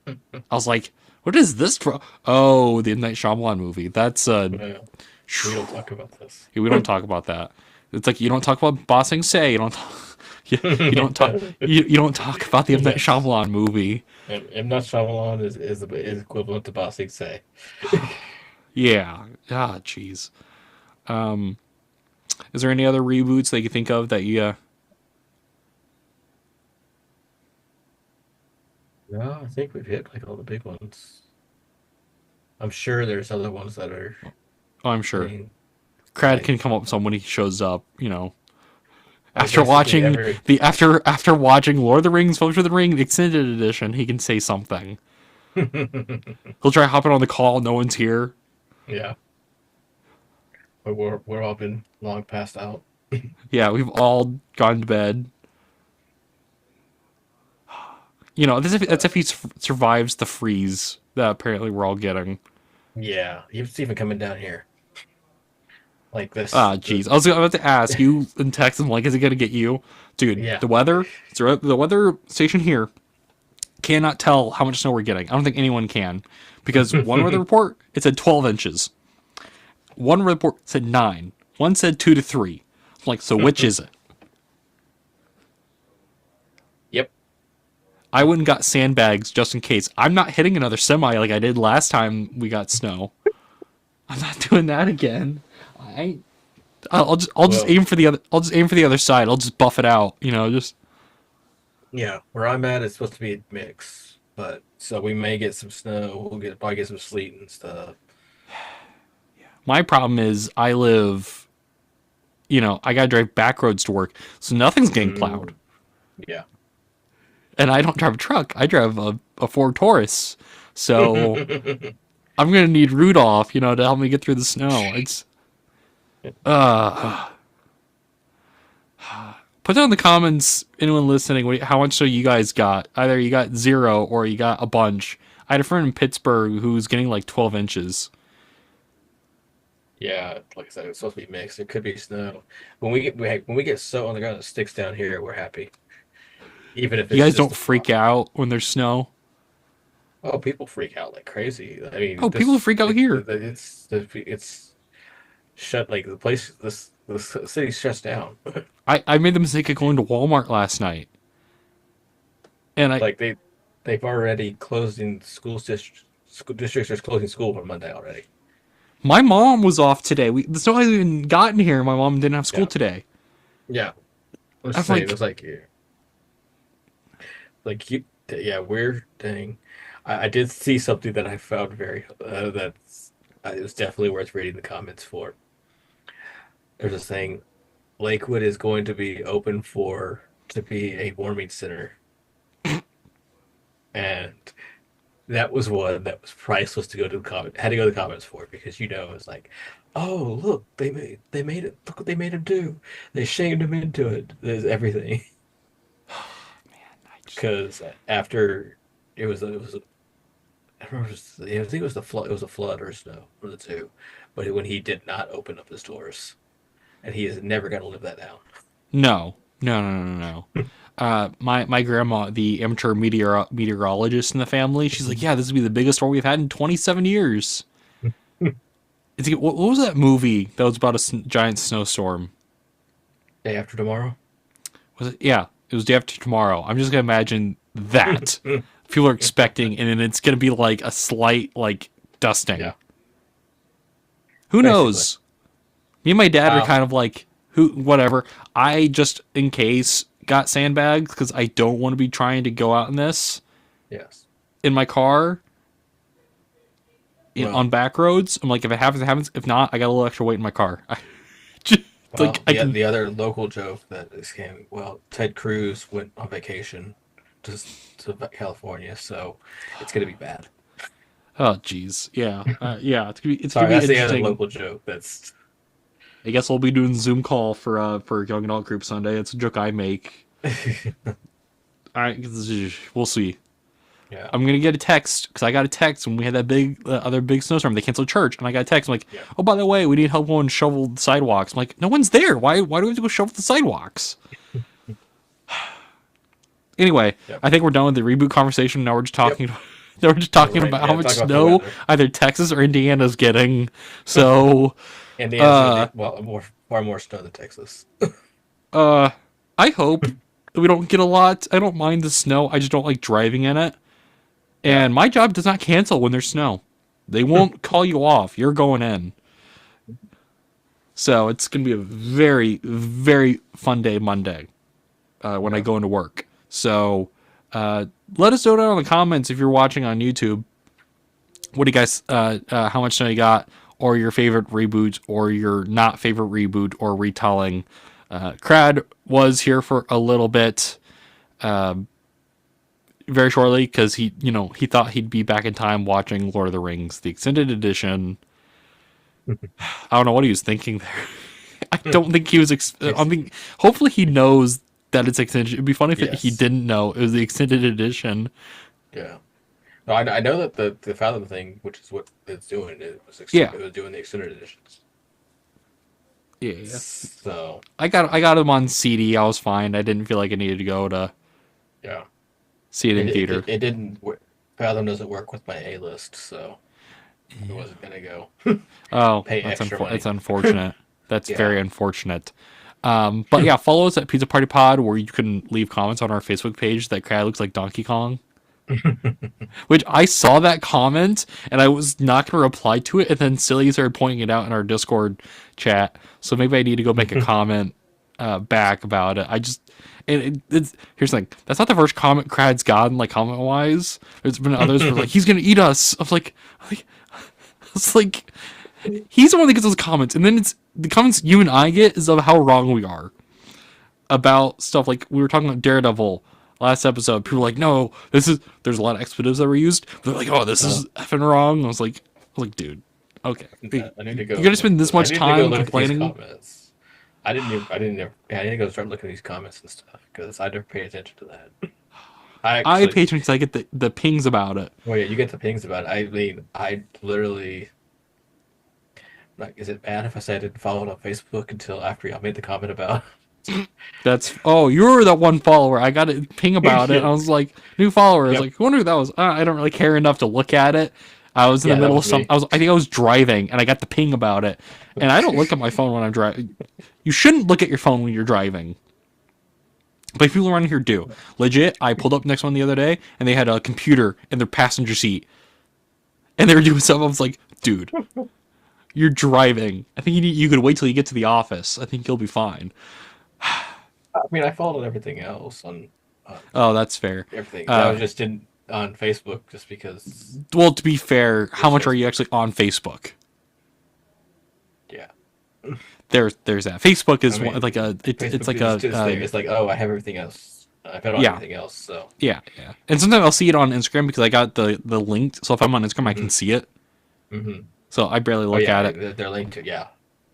was like, What is this from? Oh, the M. Night Shyamalan movie. That's We don't talk about this. we don't talk about that. It's like you don't talk about Ba Sing Se. You don't. You don't talk. You don't talk about the M. Night Shyamalan movie. M. Night Shyamalan is equivalent to Ba Sing Se. Yeah. Ah, jeez. Is there any other reboots that you think of that you? No, I think we've hit like all the big ones. I'm sure there's other ones that are. Oh, I'm sure. I mean, Crad can come up with some when he shows up. You know. After watching after watching Lord of the Rings, Fellowship of the Ring, the extended edition, he can say something. He'll try hopping on the call, no one's here. Yeah. But we're all been long passed out. Yeah, we've all gone to bed. You know, that's if he survives the freeze that apparently we're all getting. Yeah, he's even coming down here. Like this. Ah, jeez. I was about to ask you and text him, like, is it going to get you? Dude, yeah. The weather station here cannot tell how much snow we're getting. I don't think anyone can. Because one weather report, it said 12 inches. One report said 9. One said 2 to 3. I'm like, so which is it? Yep. I went and got sandbags just in case. I'm not hitting another semi like I did last time we got snow. I'm not doing that again. I'll just aim for the other side. I'll just buff it out, you know, just. Yeah, where I'm at, it's supposed to be a mix, but so we may get some snow. We'll probably get some sleet and stuff. My problem is I live, you know, I gotta drive back roads to work, so nothing's getting plowed. Yeah. And I don't drive a truck. I drive a Ford Taurus, so I'm gonna need Rudolph, you know, to help me get through the snow. It's. Put down in the comments, anyone listening, how much snow you guys got. Either you got 0 or you got a bunch. I had a friend in Pittsburgh who was getting like 12 inches. Yeah, like I said, it's supposed to be mixed. It could be snow. When we get snow on the ground that sticks down here, we're happy. Even if it's you guys don't freak out when there's snow. Oh, people freak out like crazy. I mean, people freak out here. It's shut, like the city's shut down. I made the mistake of going to Walmart last night, and they've already closed in school districts are closing school for Monday already. My mom was off today. The snow hasn't even gotten here. My mom didn't have school today. Yeah, I was like, it was weird thing. I did see something that I found very it was definitely worth reading the comments for. There's a saying, Lakewood is going to be open to be a warming center, and that was one that was priceless to go to the comment. Had to go to the comments for, because it's like, oh look, they made it. Look what they made him do. They shamed him into it. There's everything. Because after it was I think it was the flood. It was a flood or snow, one of the two. But when he did not open up his doors, and he is never going to live that down. No. My grandma, the amateur meteorologist in the family, she's like, yeah, this would be the biggest storm we've had in 27 years. What was that movie that was about a giant snowstorm? Day After Tomorrow? Was it? Yeah, it was Day After Tomorrow. I'm just going to imagine that. People are expecting, and then it's going to be like a slight, like, dusting. Yeah. Who knows? Me and my dad are kind of like, whatever. I just, in case, got sandbags because I don't want to be trying to go out in this. Yes. In my car. On back roads. I'm like, if it happens, it happens. If not, I got a little extra weight in my car. The other local joke that came, Ted Cruz went on vacation to California, so it's going to be bad. Oh, jeez. Yeah. It's going to be that's interesting. The other local joke. I guess we'll be doing Zoom call for Young Adult Group Sunday. It's a joke I make. All right, we'll see. Yeah. I'm gonna get a text because I got a text when we had that other big snowstorm. They canceled church, and I got a text. I'm like, oh, by the way, we need help going shovel the sidewalks. I'm like, no one's there. Why do we have to go shovel the sidewalks? Anyway, I think we're done with the reboot conversation. Now we're just talking. They were just talking about how much snow either Texas or Indiana's getting. So Indiana's far more snow than Texas. I hope we don't get a lot. I don't mind the snow. I just don't like driving in it. And my job does not cancel when there's snow. They won't call you off. You're going in. So it's going to be a very, very fun day Monday when I go into work. So let us know down in the comments if you're watching on YouTube. What do you guys, how much snow you got, or your favorite reboot, or your not favorite reboot or retelling. Crad was here for a little bit, very shortly, because he thought he'd be back in time watching Lord of the Rings, the extended edition. I don't know what he was thinking there. I don't think he was. I mean, hopefully he knows that it's extended. It'd be funny if he didn't know it was the extended edition. Yeah. No, I know that the fandom thing, which is what it's doing, it was doing the extended editions. Yeah. So I got him on CD. I was fine. I didn't feel like I needed to go to see it in theater. It didn't. Fathom doesn't work with my A list, so I wasn't gonna go. Oh, pay that's extra money. It's unfortunate. That's very unfortunate. But yeah, follow us at Pizza Party Pod, where you can leave comments on our Facebook page that Crad looks like Donkey Kong. Which I saw that comment and I was not going to reply to it, and then Silly started pointing it out in our Discord chat. So maybe I need to go make a comment back about it. Here's the thing. That's not the first comment Crad's gotten, like, comment wise. There's been others where like, he's gonna eat us. I was like, he's the one that gets those comments, and then it's the comments you and I get is of how wrong we are about stuff. Like, we were talking about Daredevil last episode. People were like, no, there's a lot of expletives that were used. They're like, oh, this is effing wrong. I was like, dude, okay. I need to go. You're gonna spend this much time complaining. I need to go start looking at these comments and stuff, because I never pay attention to that. I pay attention because I get the pings about it. Well, yeah, you get the pings about it. I mean, I literally, like, is it bad if I say I didn't follow it on Facebook until after y'all made the comment about? You were that one follower. I got a ping about it. I was like, new follower. I was like, I wonder who that was. I don't really care enough to look at it. I was in the middle of some. I think I was driving, and I got the ping about it. And I don't look at my phone when I'm driving. You shouldn't look at your phone when you're driving. But people around here do. Legit, I pulled up next one the other day, and they had a computer in their passenger seat, and they were doing stuff. I was like, dude, you're driving. I think you could wait till you get to the office. I think you'll be fine. I mean, I followed everything else on. Oh, that's fair. Everything. I just didn't on Facebook just because. Well, to be fair, how much are you actually on Facebook? Yeah. There's that. Facebook is it's like, oh, I have everything else. I bet on everything else. So yeah. And sometimes I'll see it on Instagram because I got the link. So if I'm on Instagram, I can see it. Mm-hmm. So I barely look at it. They're linked to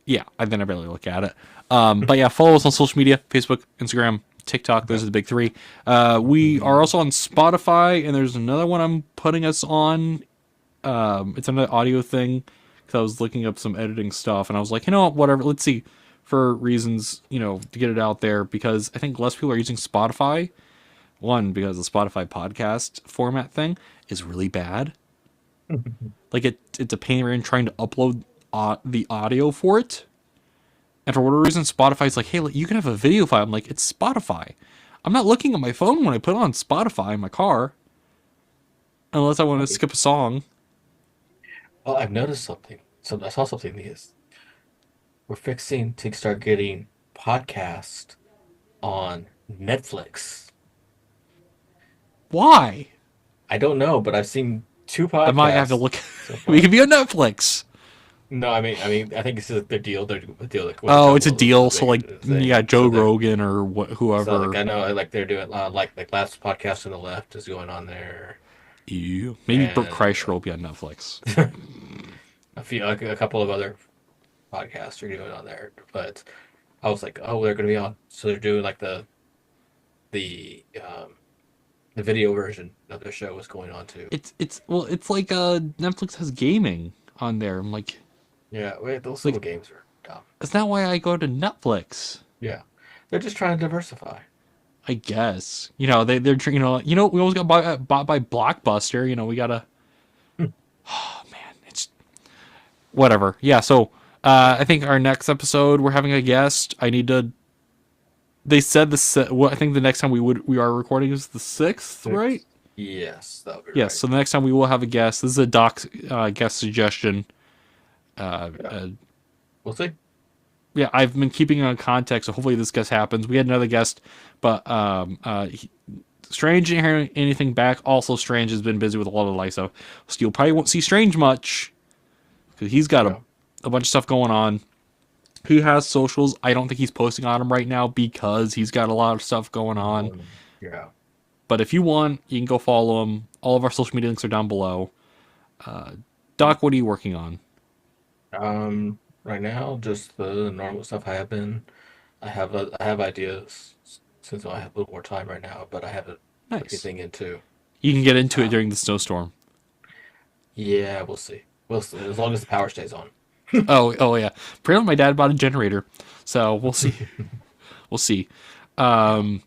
Yeah, I barely look at it. But yeah, follow us on social media: Facebook, Instagram, TikTok. Those are the big three. We are also on Spotify, and there's another one I'm putting us on. It's another audio thing. Because I was looking up some editing stuff, and I was like, whatever. Let's see, for reasons, to get it out there. Because I think less people are using Spotify. One, because the Spotify podcast format thing is really bad. Like it's a pain in trying to upload the audio for it. And for whatever reason, Spotify's like, hey, you can have a video file. I'm like, it's Spotify. I'm not looking at my phone when I put it on Spotify in my car. Unless I want to skip a song. Well, I've noticed something. So I saw something is we're fixing to start getting podcasts on Netflix. Why? I don't know, but I've seen 2 podcasts. I might have to look. We could be on Netflix. No, I mean, I think it's their deal. Their deal. It's a deal. So you got Joe Rogan or whoever. So I know, they're doing like last podcast on the left is going on there. Maybe Bert Kreischer will be on Netflix. A couple of other podcasts are doing on there, but I was like, oh, they're going to be on. So they're doing like the video version of their show was going on too. It's like Netflix has gaming on there. I'm like, yeah, those little games are dumb. That's not why I go to Netflix. Yeah, they're just trying to diversify. I guess. You know, they're we always got bought by Blockbuster. You know, we gotta. Oh man, it's whatever. Yeah. So I think our next episode we're having a guest. I need to. They said I think the next time we are recording is the 6th, right? Yes, that'll be right. Yes. So the next time we will have a guest. This is a Dawk guest suggestion. We'll see. Yeah, I've been keeping on contact, so hopefully this guest happens. We had another guest, but Strange didn't hear anything back. Also, Strange has been busy with a lot of life stuff, so you probably won't see Strange much because he's got a bunch of stuff going on. He has socials. I don't think he's posting on them right now because he's got a lot of stuff going on. Yeah. But if you want, you can go follow him. All of our social media links are down below. Doc, what are you working on? Right now, just the normal stuff I have been. I have ideas since I have a little more time right now, but I haven't put anything into. You can get into it during the snowstorm. Yeah, we'll see. We'll see, as long as the power stays on. oh yeah. Apparently my dad bought a generator, so we'll see. We'll see. Yeah,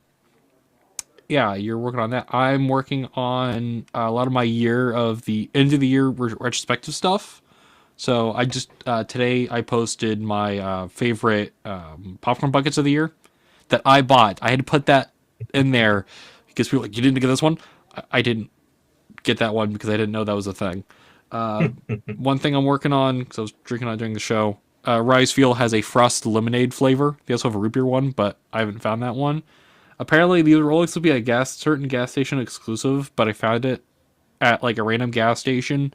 you're working on that. I'm working on a lot of my end of the year retrospective stuff. So I just today I posted my favorite popcorn buckets of the year that I bought. I had to put that in there because people were like, you didn't get this one? I didn't get that one because I didn't know that was a thing. One thing I'm working on, because I was drinking on it during the show, Rise Fuel has a Frost Lemonade flavor. They also have a root beer one, but I haven't found that one. Apparently, these are always to be a certain gas station exclusive, but I found it at like a random gas station.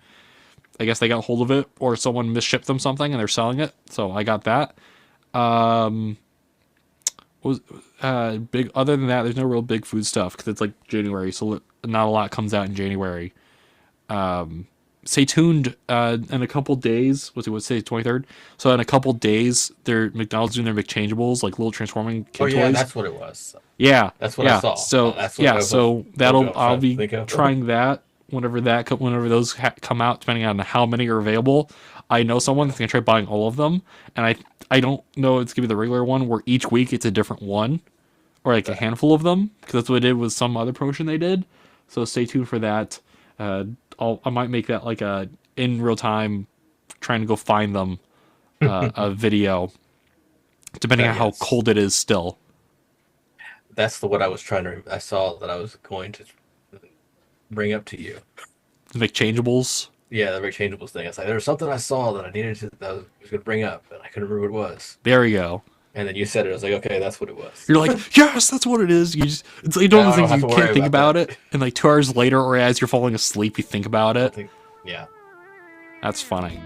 I guess they got hold of it, or someone misshipped them something, and they're selling it. So I got that. Big. Other than that, there's no real big food stuff because it's like January, so not a lot comes out in January. Stay tuned. In a couple days, what's say 23rd? So in a couple days, McDonald's doing their McChangeables, like little transforming kid toys. That's what it was. Yeah, that's what I saw. So I'll be trying that whenever those come out, depending on how many are available. I know someone that's gonna try buying all of them, and I don't know it's gonna be the regular one where each week it's a different one, or like a handful of them, because that's what I did with some other promotion they did. So stay tuned for that. I might make that like a in real time, trying to go find them, a video, depending on how cold it is still. That's what I was I saw that I was going to bring up to you. The McChangeables? Yeah, the McChangeables thing. It's like there was something I saw that that I was going to bring up, and I couldn't remember what it was. There we go. And then you said it. I was like, okay, that's what it was. You're like, yes, that's what it is. It's like one of those things you can't think about it, and like 2 hours later, or as you're falling asleep, you think about it. Yeah. That's funny.